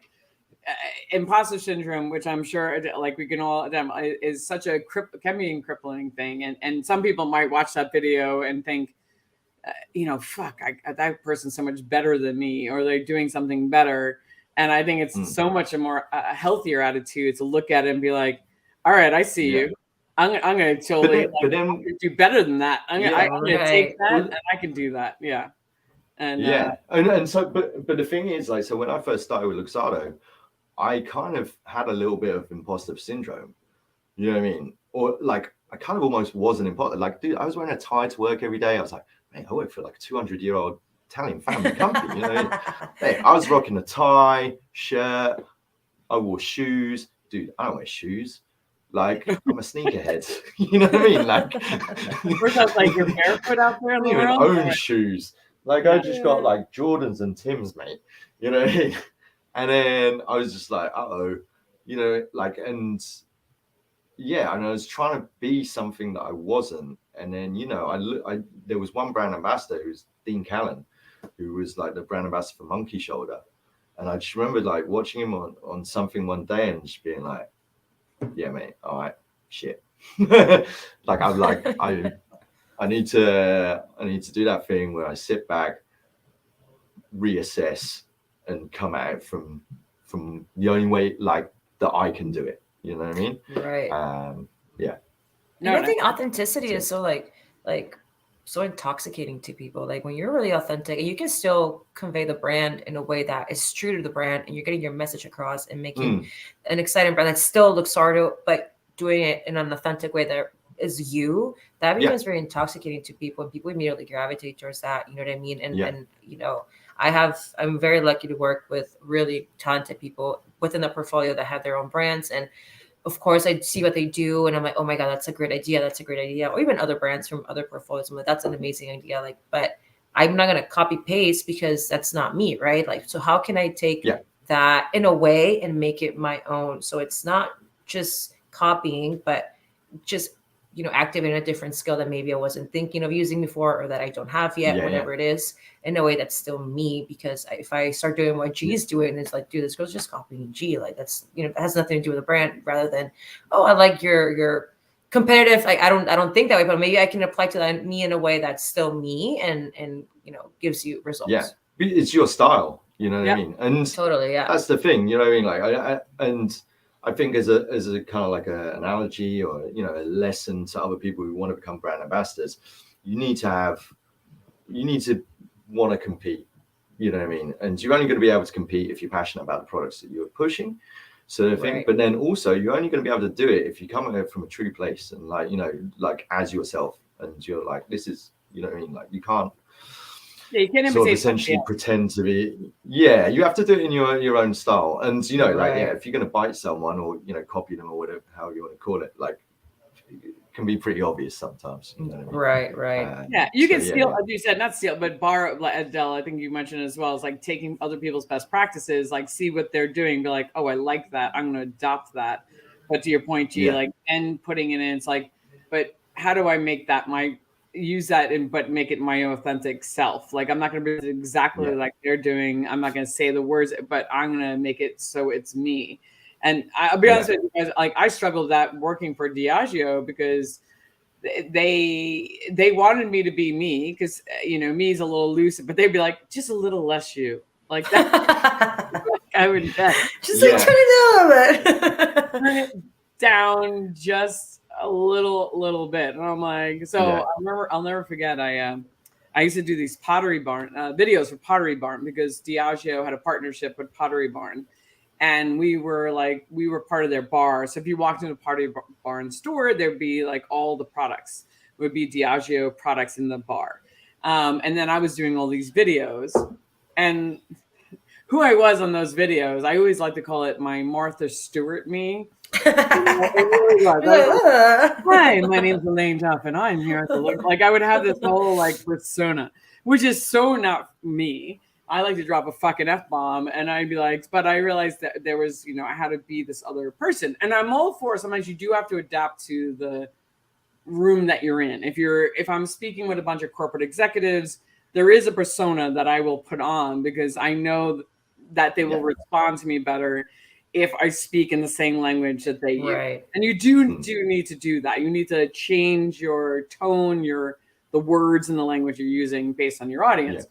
imposter syndrome, which I'm sure like we can all is such a can be a crippling thing, and some people might watch that video and think, you know, fuck, that person's so much better than me, or they're doing something better. And I think it's so much a more healthier attitude to look at it and be like, all right, I see you. I'm gonna totally do better than that. I'm gonna take that and I can do that. Yeah. And and so but the thing is, like, so when I first started with Luxardo, I kind of had a little bit of imposter syndrome, you know what I mean? Or like, I kind of almost was an imposter. Like, dude, I was wearing a tie to work every day. I was like, man, I work for like a 200-year-old Italian family company, you know what I mean? Hey, I was rocking a tie, shirt, I wore shoes. Dude, I don't wear shoes. Like, I'm a sneakerhead, you know what I mean? Like, first I was like, you're barefoot out there in the world? I don't even own shoes. Like, I just got like Jordans and Tims, mate, you know what I mean? And then I was just like, you know, like, and yeah, and I was trying to be something that I wasn't. And then, you know, there was one brand ambassador who's Dean Callan, who was like the brand ambassador for Monkey Shoulder. And I just remember like watching him on something one day and just being like, yeah, mate, all right, shit. Like, I'm like, I need to do that thing where I sit back, reassess, and come at it from the only way like that I can do it. You know what I mean? Right. Yeah. No, I think authenticity is so like so intoxicating to people. Like when you're really authentic and you can still convey the brand in a way that is true to the brand, and you're getting your message across and making an exciting brand that still looks Luxardo, but doing it in an authentic way that is you, that becomes very intoxicating to people, and people immediately gravitate towards that. You know what I mean? And you know, I'm very lucky to work with really talented people within the portfolio that have their own brands. And of course, I see what they do, and I'm like, oh my God, that's a great idea. That's a great idea. Or even other brands from other portfolios. I'm like, that's an amazing idea. Like, but I'm not going to copy paste because that's not me, right? Like, so how can I take that in a way and make it my own? So it's not just copying, but just, you know, activating a different skill that maybe I wasn't thinking of using before, or that I don't have yet, whatever it is, in a way that's still me. Because if I start doing what G's doing, it's like, dude, this girl's just copying G. Like, that's, you know, it has nothing to do with the brand, rather than, oh, I like your competitive. Like, I don't think that way, but maybe I can apply to that me in a way that's still me, and you know, gives you results. Yeah, it's your style, you know what I mean? And totally, that's the thing, you know what I mean? Like, I think as a kind of like an analogy, or, you know, a lesson to other people who want to become brand ambassadors, you need to want to compete, you know what I mean? And you're only going to be able to compete if you're passionate about the products that you're pushing. So I think, but then also you're only going to be able to do it if you come at it from a true place, and like, you know, like as yourself, and you're like, this is, you know what I mean? Like, you can't, Yeah, you can't sort of imitate essentially somebody pretend to be. Yeah, you have to do it in your own style. And you know, like, yeah, Right. if you're going to bite someone or copy them or whatever, however you want to call it, like, it can be pretty obvious sometimes. You know what I mean? Right. Yeah, you So, can steal, yeah. as you said, not steal, but borrow. Like Adele, I think you mentioned as well, is like taking other people's best practices, like see what they're doing, be like, oh, I like that, I'm going to adopt that. But to your point, G, Yeah. like, and putting it in, it's like, but how do I make that use that and but make it my authentic self? Like, I'm not going to be exactly Yeah. like they're doing. I'm not going to say the words, but I'm going to make it so it's me. And I'll be honest with you guys, like I struggled with that working for Diageo because they wanted me to be me because me is a little loose, but they'd be like just a little less you, like that. I would Just like turn it down a bit. turn it down just a little bit, and I'm like, so I'll never forget. I used to do these Pottery Barn videos for Pottery Barn because Diageo had a partnership with Pottery Barn. And we were part of their bar. So if you walked into a Pottery Barn store, there'd be like all the products would be Diageo products in the bar. And then I was doing all these videos, and who I was on those videos, I always like to call it my Martha Stewart me. Hi, my name's Elaine Duff, and I'm here at the like I would have this whole like persona, which is so not me. I like to drop a fucking F-bomb, and I'd be like, but I realized that there was, I had to be this other person. And I'm all for sometimes you do have to adapt to the room that you're in. If I'm speaking with a bunch of corporate executives, there is a persona that I will put on because I know that they will respond to me better if I speak in the same language that they use. And you do need to do that. You need to change your tone, the words and the language you're using based on your audience.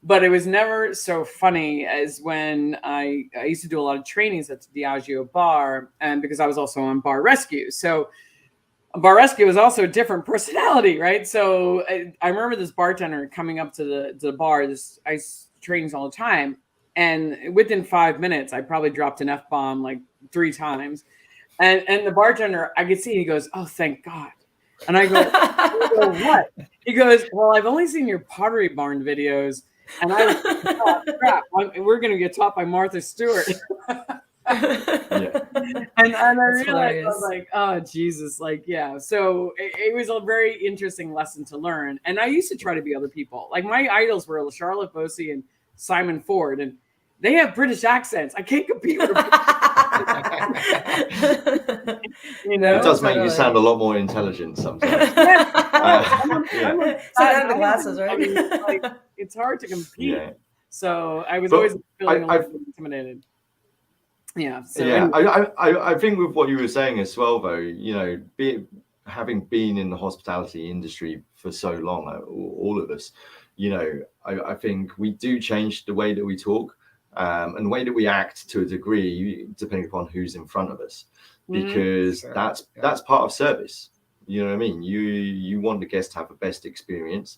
But it was never so funny as when I used to do a lot of trainings at the Diageo bar, and because I was also on Bar Rescue. So Bar Rescue is also a different personality, right? So I remember this bartender coming up to the bar, this ice trainings all the time. And within 5 minutes, I probably dropped an F-bomb like 3 times. And the bartender, I could see, he goes, "Oh, thank God." And I go, "What?" He goes, "Well, I've only seen your Pottery Barn videos. And I was like, oh, crap, we're going to get taught by Martha Stewart." And I realized, hilarious. I was like, oh, Jesus. Like, yeah. So it was a very interesting lesson to learn. And I used to try to be other people. Like my idols were Charlotte Bosey and Simon Ford. And they have British accents. I can't compete with them. It does make you sound a lot more intelligent sometimes. So out of the glasses, right? I mean, like, it's hard to compete. So I was always feeling a little intimidated. Yeah. So I think with what you were saying as well, though, having been in the hospitality industry for so long, all of us, I think we do change the way that we talk. And the way that we act to a degree, depending upon who's in front of us, because that's part of service. You know what I mean? You want the guest to have the best experience,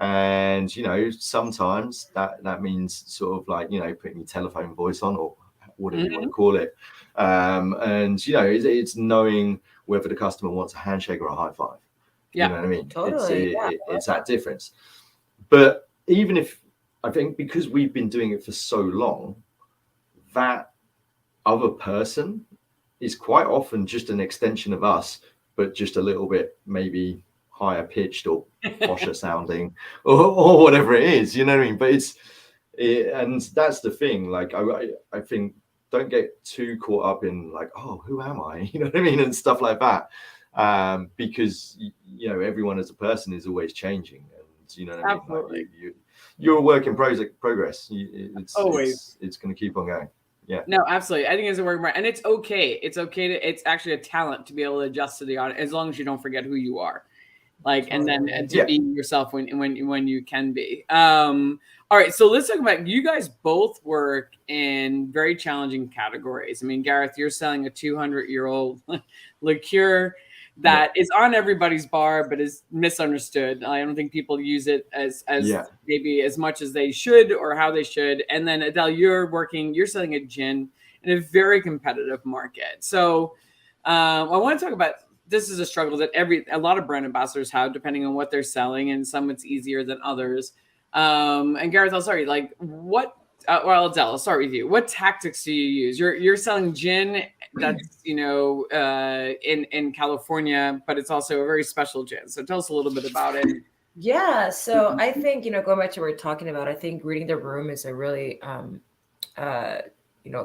and sometimes that means sort of like putting your telephone voice on or whatever you want to call it, and it's knowing whether the customer wants a handshake or a high five. You know what I mean? Totally. It's that difference. But even if I think because we've been doing it for so long, that other person is quite often just an extension of us, but just a little bit maybe higher pitched or posher sounding or whatever it is, you know what I mean? But and that's the thing. Like I think don't get too caught up in like, oh, who am I? You know what I mean? And stuff like that. Because everyone as a person is always changing, and you know what I mean? Absolutely. Like, you're a work in progress. It's always. It's going to keep on going. Yeah. No, absolutely. I think it's a work, and it's okay. It's okay it's actually a talent to be able to adjust to the audience as long as you don't forget who you are. Like, and then to be yourself when you can be. All right, so let's talk about, you guys both work in very challenging categories. I mean, Gareth, you're selling a 200-year-old liqueur that is on everybody's bar, but is misunderstood. I don't think people use it as maybe as much as they should or how they should. And then Adele, you're selling a gin in a very competitive market. So I want to talk about, this is a struggle that a lot of brand ambassadors have, depending on what they're selling, and some it's easier than others. And Gareth, I'll sorry, like what? Well, Adele, I'll start with you. What tactics do you use? You're selling gin that's in California, but it's also a very special gin. So tell us a little bit about it. Yeah, so I think, going back to what we're talking about, I think reading the room is a really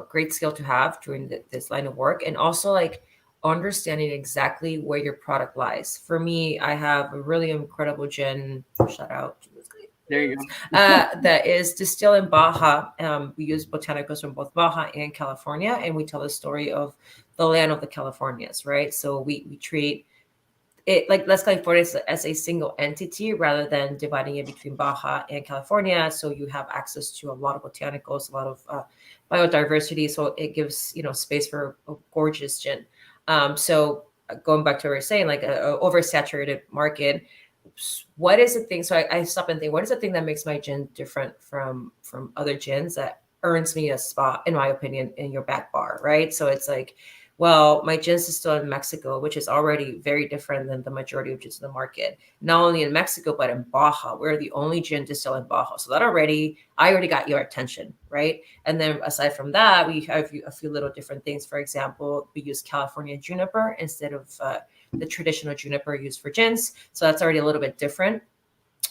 great skill to have during this line of work, and also like understanding exactly where your product lies. For me, I have a really incredible gin, shout out to this guy. There you go. That is distilled in Baja. We use botanicals from both Baja and California, and we tell the story of the land of the Californias, right? So we treat it like Las Californias as a single entity rather than dividing it between Baja and California. So you have access to a lot of botanicals, a lot of biodiversity. So it gives space for a gorgeous gin. So going back to what we were saying, like a oversaturated market. What is the thing? So I stop and think, what is the thing that makes my gin different from other gins that earns me a spot, in my opinion, in your back bar, right? So it's like, well, my gins is still in Mexico, which is already very different than the majority of gins in the market. Not only in Mexico, but in Baja. We're the only gin distilled in Baja. So that I already got your attention, right? And then aside from that, we have a few little different things. For example, we use California juniper instead of the traditional juniper used for gins. So that's already a little bit different.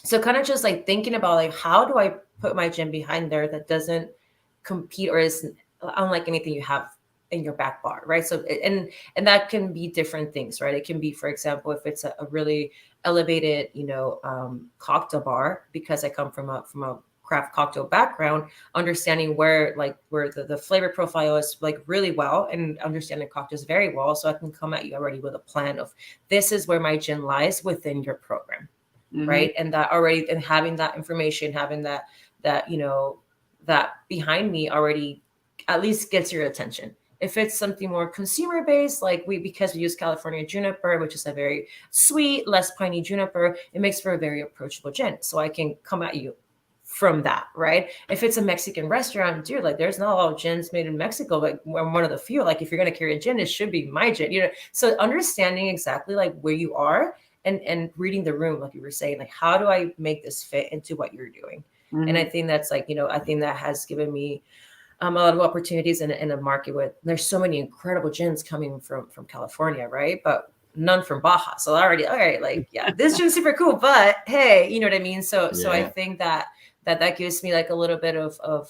So kind of just like thinking about like, how do I put my gin behind there that doesn't compete or is unlike anything you have in your back bar, right? So and that can be different things, right? It can be, for example, if it's a really elevated, cocktail bar, because I come from a craft cocktail background, understanding where the flavor profile is like really well, and understanding cocktails very well, so I can come at you already with a plan of this is where my gin lies within your program, right? And that already, and having that information, having that behind me already at least gets your attention. If it's something more consumer based, because we use California juniper, which is a very sweet, less piney juniper, it makes for a very approachable gin. So I can come at you from that, right? If it's a Mexican restaurant, dude, like there's not a lot of gins made in Mexico, but I'm one of the few. Like if you're gonna carry a gin, it should be my gin, So understanding exactly like where you are and reading the room, like you were saying, like how do I make this fit into what you're doing? And I think that's like, I think that has given me a lot of opportunities in a market with there's so many incredible gins coming from California, right? But none from Baja. So already, all right, like, yeah, this gin's super cool, but hey, you know what I mean? So I think that gives me like a little bit of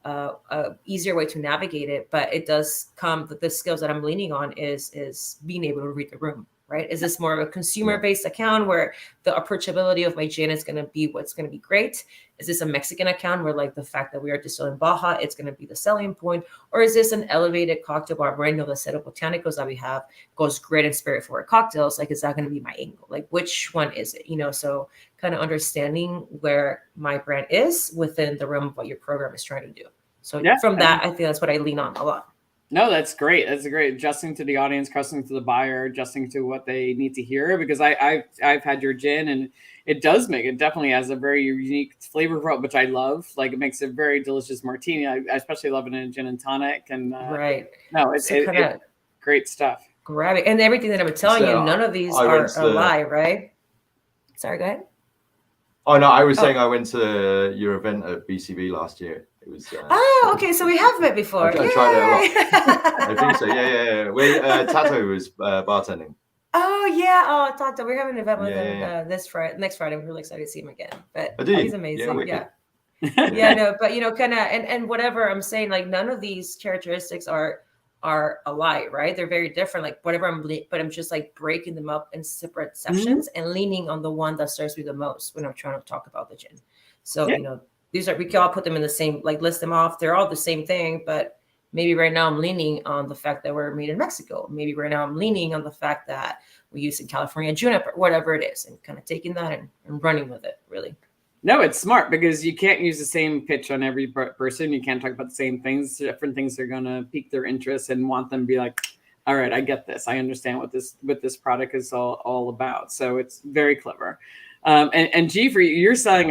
a easier way to navigate it, but it does come that the skills that I'm leaning on is being able to read the room. Right? Is this more of a consumer-based account where the approachability of my gin is going to be what's going to be great? Is this a Mexican account where like the fact that we are distilling Baja, it's going to be the selling point? Or is this an elevated cocktail bar where I know the set of botanicals that we have goes great in spirit forward cocktails? Like, is that going to be my angle? Like, which one is it? So kind of understanding where my brand is within the realm of what your program is trying to do. So from that, I think that's what I lean on a lot. No, that's great. That's great. Adjusting to the audience, adjusting to the buyer, adjusting to what they need to hear. Because I've had your gin, and it does make it definitely has a very unique flavor profile, which I love. Like it makes a very delicious martini. I especially love it in a gin and tonic. And right. No, it's great stuff. Grab it, and everything that I'm telling you, none of these are a lie, right? Sorry, go ahead. Oh no, I was saying I went to your event at BCB last year. It was. Okay, so we have met before. I tried it a lot. I think so. Yeah. Tato was bartending. Oh yeah. Tato, we're having an event with him next Friday. We're really excited to see him again. But he's amazing. Yeah. No, but kind of, and whatever I'm saying, like none of these characteristics are alike, right? They're very different. Like whatever but I'm just like breaking them up in separate sections and leaning on the one that serves me the most when I'm trying to talk about the gin. So these we can all put them in the same, like list them off. They're all the same thing, but maybe right now I'm leaning on the fact that we're made in Mexico. Maybe right now I'm leaning on the fact that we use in California juniper, whatever it is, and kind of taking that and running with it, really. No, it's smart because you can't use the same pitch on every person. You can't talk about the same things. Different things are going to pique their interest and want them to be like, all right, I get this. I understand what this product is all about. So it's very clever. And G, for you, you're selling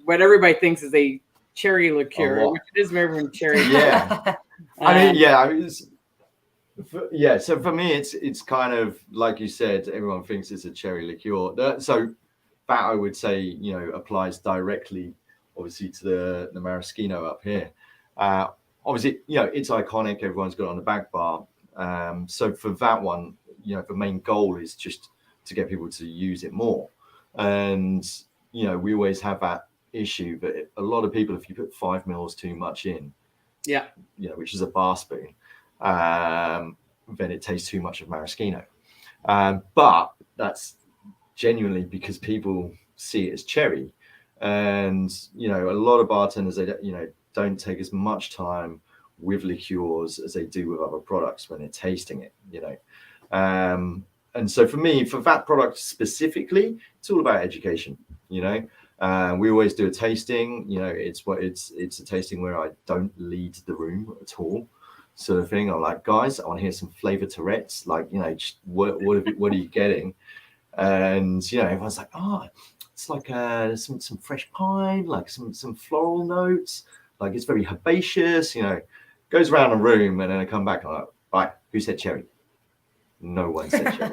what everybody thinks is a cherry liqueur, which it is very cherry. Yeah. So for me, it's kind of like you said, everyone thinks it's a cherry liqueur. So that I would say, you know, applies directly, obviously, to the maraschino up here. Obviously, you know, it's iconic. Everyone's got it on the back bar. So for that one, you know, the main goal is just to get people to use it more. And, you know, we always have that issue that a lot of people, if you put 5 mils too much in, yeah, you know, which is a bar spoon, then it tastes too much of maraschino. But that's genuinely because people see it as cherry. And, you know, a lot of bartenders, they, you know, don't take as much time with liqueurs as they do with other products when they're tasting it, you know. And so for me, for that product specifically, it's all about education, you know. We always do a tasting, you know, it's a tasting where I don't lead the room at all, sort of thing. I'm like, guys, I want to hear some flavor Tourette's, like, you know, just what are you getting? And, you know, everyone's like, oh, it's like some fresh pine, like some floral notes, like it's very herbaceous, you know. Goes around the room, and then I come back and I'm like, right, who said cherry? No one said cherry.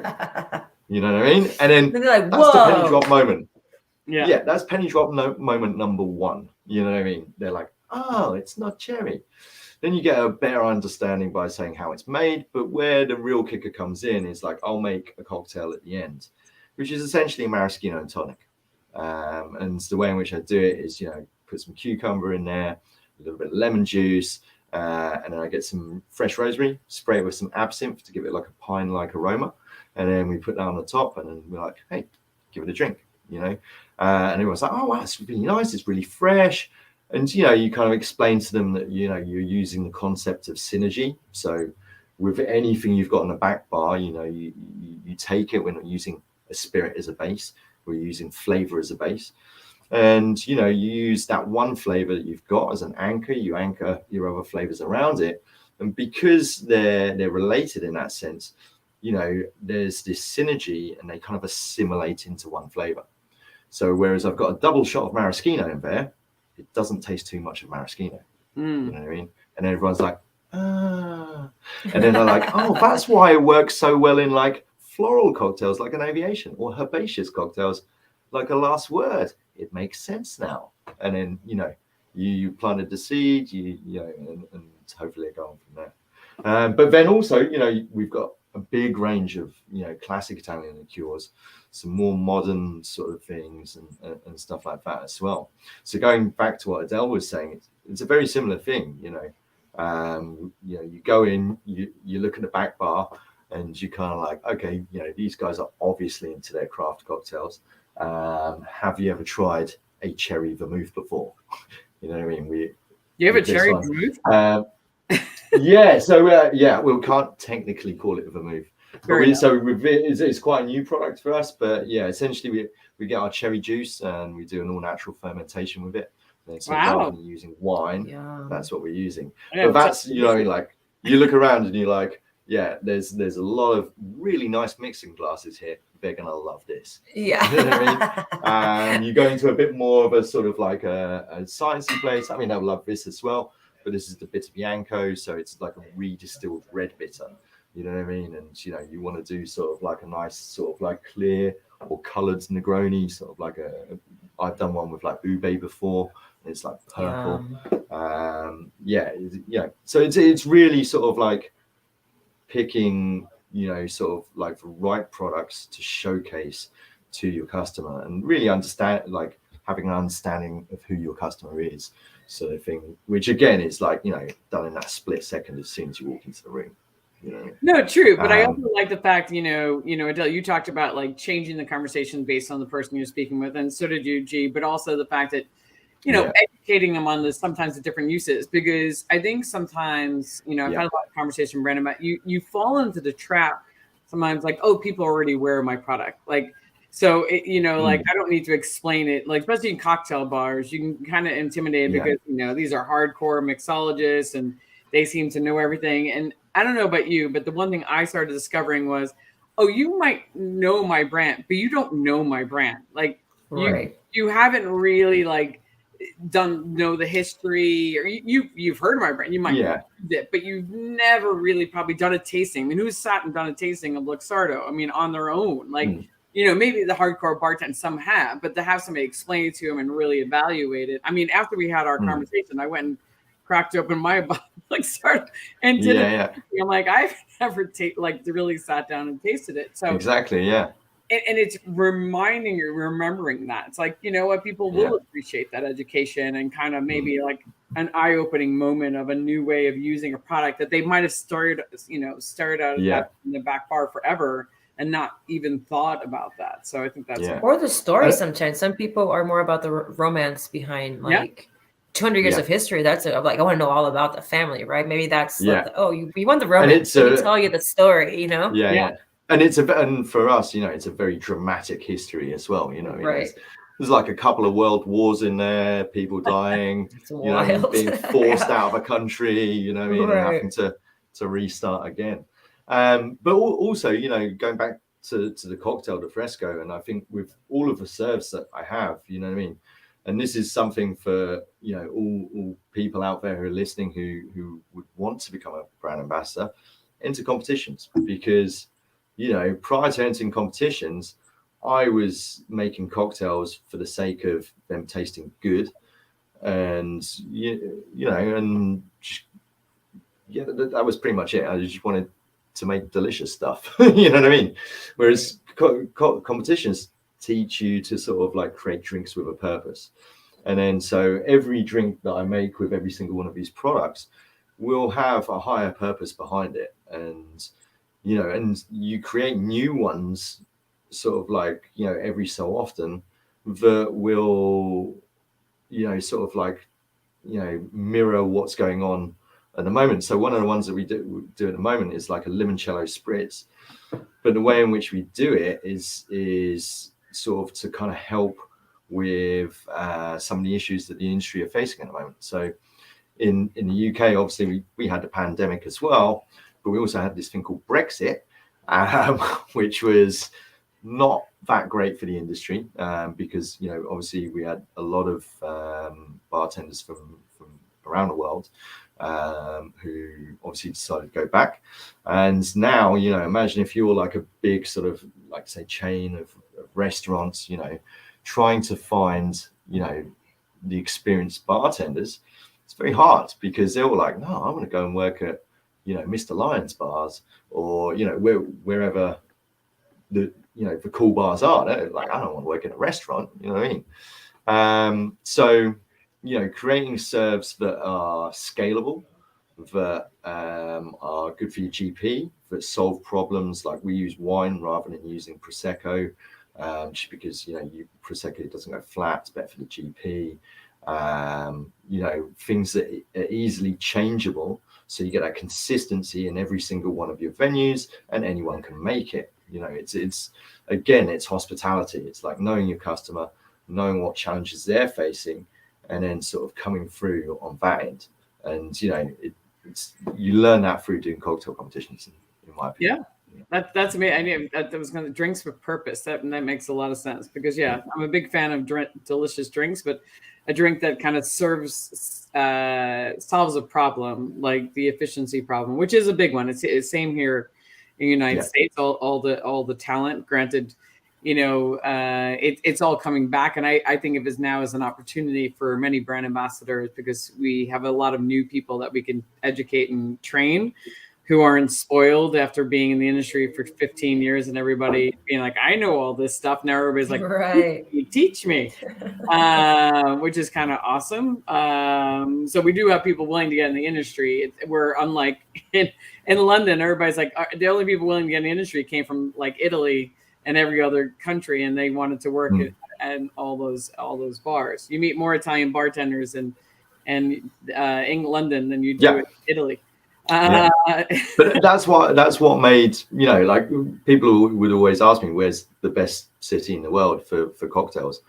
You know what I mean? And then they're like, that's the penny drop moment. yeah, That's penny drop moment number one. You know what I mean? They're like, oh, it's not cherry. Then you get a better understanding by saying how it's made. But where the real kicker comes in is like, I'll make a cocktail at the end, which is essentially a maraschino and tonic. And the way in which I do it is, you know, put some cucumber in there, a little bit of lemon juice, and then I get some fresh rosemary, spray it with some absinthe to give it like a pine-like aroma. And then we put that on the top, and then we're like, hey, give it a drink, you know. And everyone's like, oh, wow, it's really nice. It's really fresh. And, you know, you kind of explain to them that, you know, you're using the concept of synergy. So with anything you've got on the back bar, you know, you take it. We're not using a spirit as a base. We're using flavor as a base. And, you know, you use that one flavor that you've got as an anchor. You anchor your other flavors around it. And because they're related in that sense, you know, there's this synergy and they kind of assimilate into one flavor. So whereas I've got a double shot of maraschino in there, it doesn't taste too much of maraschino. You know what I mean? And everyone's like, ah. And then they're like, oh, that's why it works so well in like floral cocktails like an aviation, or herbaceous cocktails like a last word. It makes sense now. And then, you know, you planted the seed, you know, and hopefully it go on from there. But then also, you know, we've got a big range of, you know, classic Italian liqueurs, some more modern sort of things and stuff like that as well. So going back to what Adele was saying, it's a very similar thing, you know. You know, you go in, you look at the back bar, and you kind of like, okay, you know, these guys are obviously into their craft cocktails. Have you ever tried a cherry vermouth before? You know what I mean? You have a cherry vermouth? Yeah, so yeah, we can't technically call it a vermouth. It's quite a new product for us, but yeah, essentially we get our cherry juice and we do an all-natural fermentation with it. And so rather than using wine, that's what we're using. But that's, you know, like you look around and you're like, yeah, there's a lot of really nice mixing glasses here. They're gonna love this. Yeah. You know what I mean? You go into a bit more of a sort of like a sciencey place. I mean, they'll love this as well. But this is the bitter bianco, so it's like a redistilled red bitter. You know what I mean? And you know, you want to do sort of like a nice sort of like clear or coloured Negroni, sort of like I've done one with like ube before. And it's like purple. Yeah. So it's really sort of like picking, you know, sort of like the right products to showcase to your customer and really understand, like having an understanding of who your customer is, sort of thing, which again is like, you know, done in that split second as soon as you walk into the room. You know? No, true. But I also like the fact, you know, Adele, you talked about like changing the conversation based on the person you're speaking with, and so did you, G, but also the fact that, you know, educating them on sometimes the different uses, because I think sometimes, you know, I've had a lot of conversation, Brandon, about you fall into the trap sometimes like, oh, people already wear my product. Like, so, you know, like I don't need to explain it, like, especially in cocktail bars, you can kind of intimidate because, you know, these are hardcore mixologists and they seem to know everything. And I don't know about you, but the one thing I started discovering was, oh, you might know my brand, but you don't know my brand. Like you haven't really like know the history, or you've heard of my brand, you might use it, but you've never really probably done a tasting. I mean, who's sat and done a tasting of Luxardo? I mean, on their own, like you know, maybe the hardcore bartenders, some have, but to have somebody explain it to them and really evaluate it. I mean, after we had our conversation, I went and cracked open my bottle, like started and did it. Yeah. I'm like, I've never really sat down and tasted it. So exactly, yeah. And it's reminding you, remembering that it's like, you know what, people will appreciate that education and kind of maybe like an eye-opening moment of a new way of using a product that they might have started out in the back bar forever and not even thought about that. So I think that's or the story. Sometimes some people are more about the romance behind like 200 years of history. That's like, I want to know all about the family, right? Maybe that's like, you want the romance. Let me tell you the story, you know? And and for us, you know, it's a very dramatic history as well. You know, there's like a couple of world wars in there, people dying, you know, being forced out of a country, you know, and having to restart again. But also, you know, going back to the cocktail de fresco, and I think with all of the serves that I have, you know what I mean. And this is something for, you know, all people out there who are listening who would want to become a brand ambassador, enter competitions, because, you know, prior to entering competitions, I was making cocktails for the sake of them tasting good, and you know, and that was pretty much it. I just wanted to make delicious stuff, you know what I mean? Whereas competitions teach you to sort of like create drinks with a purpose, and then so every drink that I make with every single one of these products will have a higher purpose behind it, and you know, and you create new ones sort of like, you know, every so often that will, you know, sort of like, you know, mirror what's going on at the moment. So one of the ones that we do at the moment is like a limoncello spritz, but the way in which we do it is sort of to kind of help with some of the issues that the industry are facing at the moment. So in the UK, obviously we had the pandemic as well, but we also had this thing called Brexit, which was not that great for the industry, because, you know, obviously we had a lot of bartenders from around the world who obviously decided to go back. And now, you know, imagine if you're like a big sort of, like, say, chain of restaurants, you know, trying to find, you know, the experienced bartenders. It's very hard, because they're all like, no, I want to go and work at, you know, Mr. Lyons bars, or, you know, wherever the, you know, the cool bars are. They're like, I don't want to work in a restaurant, you know what I mean? So, you know, creating serves that are scalable, that are good for your GP, that solve problems. Like, we use wine rather than using Prosecco, just because, you know, Prosecco doesn't go flat, it's better for the GP. You know, things that are easily changeable, so you get that consistency in every single one of your venues, and anyone can make it. You know, it's again, it's hospitality. It's like knowing your customer, knowing what challenges they're facing, and then sort of coming through on that end. And, you know, it's you learn that through doing cocktail competitions, in my opinion. That's me. I knew that was going to drinks with purpose. That makes a lot of sense, because I'm a big fan of delicious drinks, but a drink that kind of solves a problem, like the efficiency problem, which is a big one. It's same here in the United States. All the talent, granted, you know, it's all coming back, and I think of it now as an opportunity for many brand ambassadors, because we have a lot of new people that we can educate and train, who aren't spoiled after being in the industry for 15 years and everybody being like, I know all this stuff. Now everybody's like, right, you teach me, which is kind of awesome. So we do have people willing to get in the industry. We're unlike in London, everybody's like, the only people willing to get in the industry came from like Italy and every other country, and they wanted to work at all those bars. You meet more Italian bartenders in London than you do in Italy. But that's what made, you know, like, people would always ask me, where's the best city in the world for cocktails,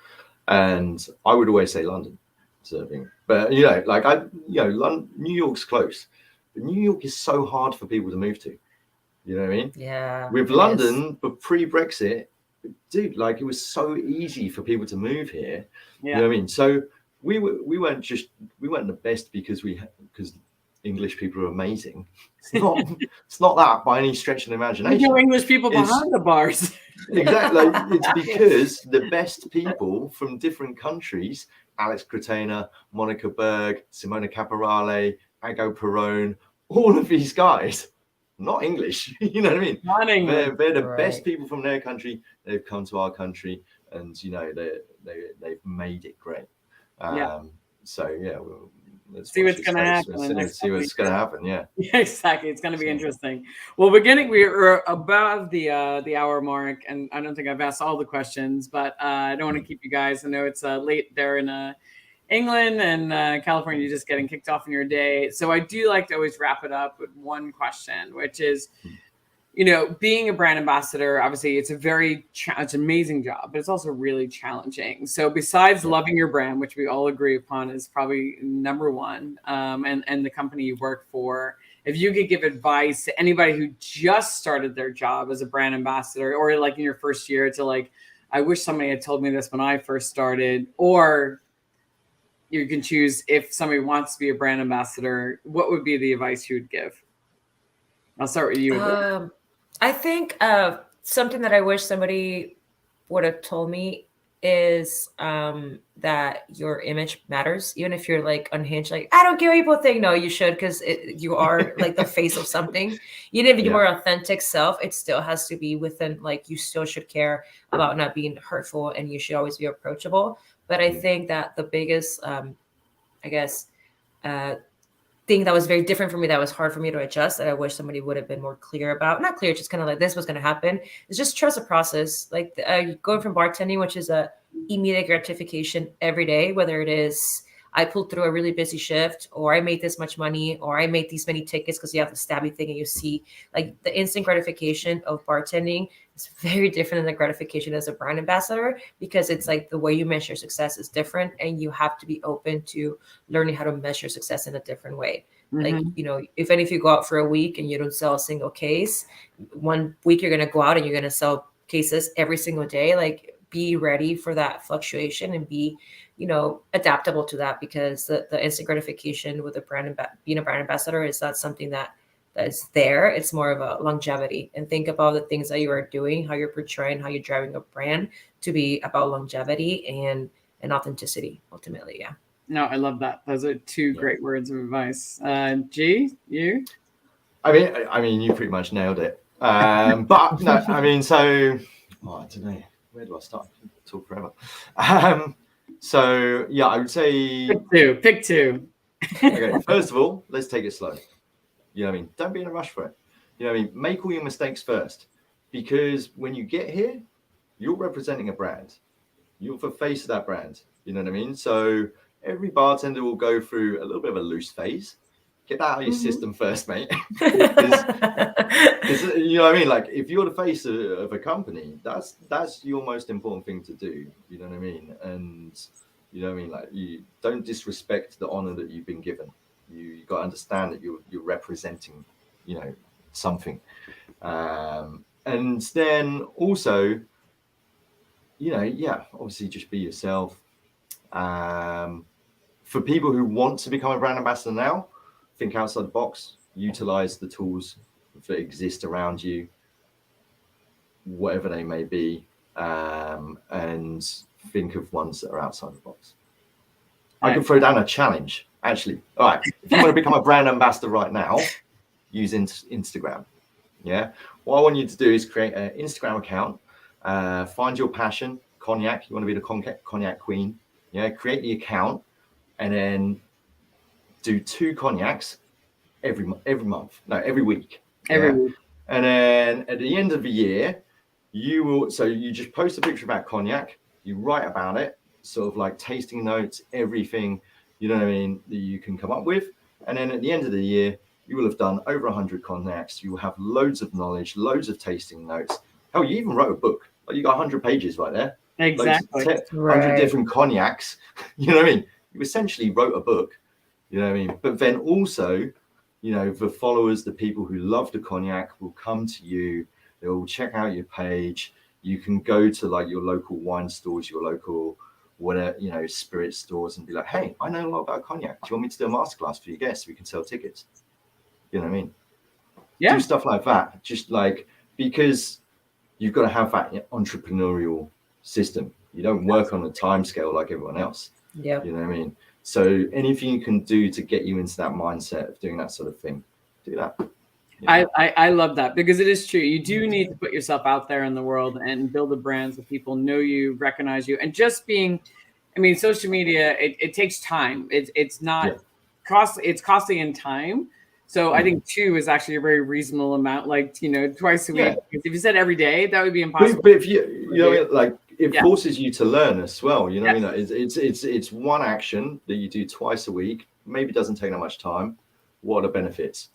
and I would always say London, serving. But, you know, like, New York's close, but New York is so hard for people to move to, you know what I mean? Yeah, with London, but pre-Brexit, dude, like, it was so easy for people to move here. You know what I mean? So we weren't the best because English people are amazing. It's not that by any stretch of the imagination. There's no English people behind the bars. Exactly. It's because the best people from different countries, Alex Cretena, Monica Berg, Simona Caporale, Ago Perrone, all of these guys, not English. You know what I mean? Not English. They're the best people from their country. They've come to our country, and you know they've made it great. So yeah, let's see what's going to happen. See what's going to happen. Yeah. Exactly. It's going to be interesting. Well, we're above the hour mark, and I don't think I've asked all the questions, but I don't want to keep you guys. I know it's late there in England and California. You're just getting kicked off in your day, so I do like to always wrap it up with one question, which is, you know, being a brand ambassador, obviously it's it's an amazing job, but it's also really challenging. So besides loving your brand, which we all agree upon is probably number one, and the company you work for, if you could give advice to anybody who just started their job as a brand ambassador, or like in your first year, to like, I wish somebody had told me this when I first started, or you can choose if somebody wants to be a brand ambassador, what would be the advice you would give? I'll start with you. I think something that I wish somebody would have told me is that your image matters, even if you're like unhinged. Like, I don't care what people think. No, you should, because you are like the face of something. Even if you're authentic self, it still has to be within, like, you still should care about not being hurtful, and you should always be approachable. But I think that the biggest, I guess, thing that was very different for me, that was hard for me to adjust, that I wish somebody would have been more clear about. Not clear, just kind of like, this was going to happen. It's just trust the process. Like going from bartending, which is a immediate gratification every day, whether it is I pulled through a really busy shift, or I made this much money, or I made these many tickets, because you have the stabby thing and you see like the instant gratification of bartending is very different than the gratification as a brand ambassador, because it's like the way you measure success is different, and you have to be open to learning how to measure success in a different way. Like, you know, if you go out for a week and you don't sell a single case, one week you're going to go out and you're going to sell cases every single day. Like, be ready for that fluctuation and be, you know, adaptable to that, because the instant gratification with being a brand ambassador is not something that is there. It's more of a longevity. And think about the things that you are doing, how you're portraying, how you're driving a brand to be about longevity and authenticity ultimately. Yeah. No, I love that. Those are two great words of advice. G, you? I mean, you pretty much nailed it. But no, I mean, so I don't know. Where do I start? Talk forever. So yeah, I would say pick two. Okay, first of all, let's take it slow. You know what I mean? Don't be in a rush for it. You know what I mean? Make all your mistakes first, because when you get here, you're representing a brand. You're the face of that brand. You know what I mean? So every bartender will go through a little bit of a loose phase. Get that out of your system first, mate. Because you know what I mean? Like, if you're the face of a company, that's your most important thing to do. You know what I mean? And you know what I mean? Like, you don't disrespect the honor that you've been given. You got to understand that you're representing, you know, something. And then also, you know, obviously just be yourself. For people who want to become a brand ambassador now, think outside the box, utilize the tools that exist around you, whatever they may be, and think of ones that are outside the box. I can throw down a challenge, actually. All right, if you want to become a brand ambassador right now, use Instagram. Yeah, what I want you to do is create an Instagram account, find your passion, cognac. You want to be the cognac queen. Yeah, create the account, and then do 2 cognacs every month. No, every week. Every week. And then at the end of the year, you just post a picture about cognac, you write about it, sort of like tasting notes, everything, you know what I mean, that you can come up with. And then at the end of the year, you will have done over 100 cognacs. You will have loads of knowledge, loads of tasting notes. Hell, you even wrote a book. Like, you got 100 pages right there. Exactly. 100 different cognacs. You know what I mean? You essentially wrote a book. You know what I mean? But then also, you know, the followers, the people who love the cognac will come to you. They will check out your page. You can go to like your local wine stores, your local whatever, you know, spirit stores and be like, hey, I know a lot about cognac. Do you want me to do a masterclass for your guests? We can sell tickets. You know what I mean? Yeah. Do stuff like that. Just like, because you've got to have that entrepreneurial system. You don't work on a time scale like everyone else. Yeah. You know what I mean? So anything you can do to get you into that mindset of doing that sort of thing, do that. You know? I love that, because it is true. You do need to put yourself out there in the world and build a brand so people know you, recognize you, and just being, I mean, social media, it takes time. It's not it's costly in time. So I think 2 is actually a very reasonable amount, like, you know, twice a week. If you said every day, that would be impossible. But if you know, like, it forces you to learn as well. You know what I mean? It's one action that you do twice a week. Maybe doesn't take that much time. What are the benefits?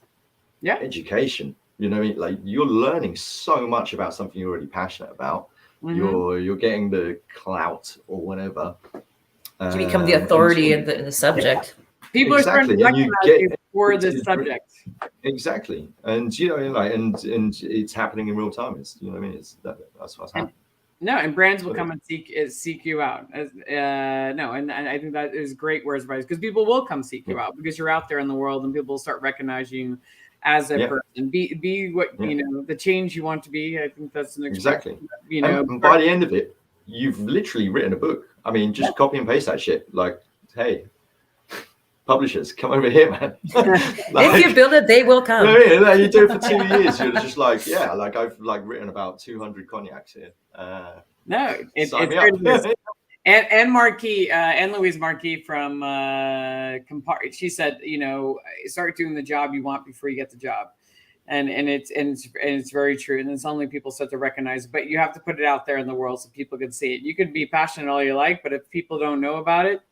Yeah. Education. You know what I mean? Like, you're learning so much about something you're already passionate about. You're getting the clout or whatever. To become the authority in the subject. People are starting to recognize you for this subject. Exactly. And, you know, like, and it's happening in real time. It's, you know what I mean? That's what's happening. No, and brands will come and seek you out. And I think that is great words of advice, because people will come seek you out because you're out there in the world, and people will start recognizing you as a person. Be what you know, the change you want to be. I think that's an exactly. You know, and by the end of it, you've literally written a book. I mean, just copy and paste that shit. Like, hey, publishers, come over here, man. Like, if you build it, they will come. You do it for 2 years. You're just like, yeah, like, I've like written about 200 cognacs here. No, it's and Marquis, and Louise Marquis from Campari. She said, you know, start doing the job you want before you get the job. And it's very true. And it's only people start to recognize, but you have to put it out there in the world so people can see it. You can be passionate all you like, but if people don't know about it,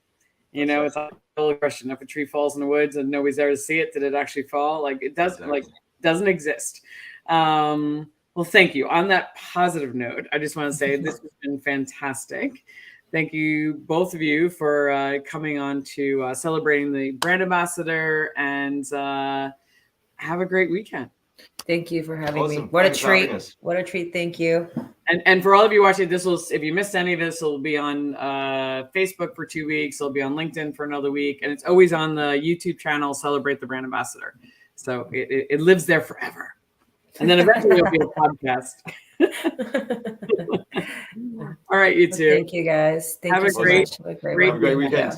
you know, it's like a question. If a tree falls in the woods and nobody's there to see it, did it actually fall? Like, it doesn't, like, doesn't exist. Well, thank you. On that positive note, I just want to say this has been fantastic. Thank you, both of you, for coming on to celebrating the brand ambassador, and have a great weekend. Thank you for having me. What a treat. What a treat. Thank you. And for all of you watching, if you missed any of this, it'll be on Facebook for 2 weeks. It'll be on LinkedIn for another week. And it's always on the YouTube channel, Celebrate the Brand Ambassador. So it lives there forever. And then eventually it'll be a podcast. All right, you two. Thank you, guys. Thank you so much. Have a great weekend.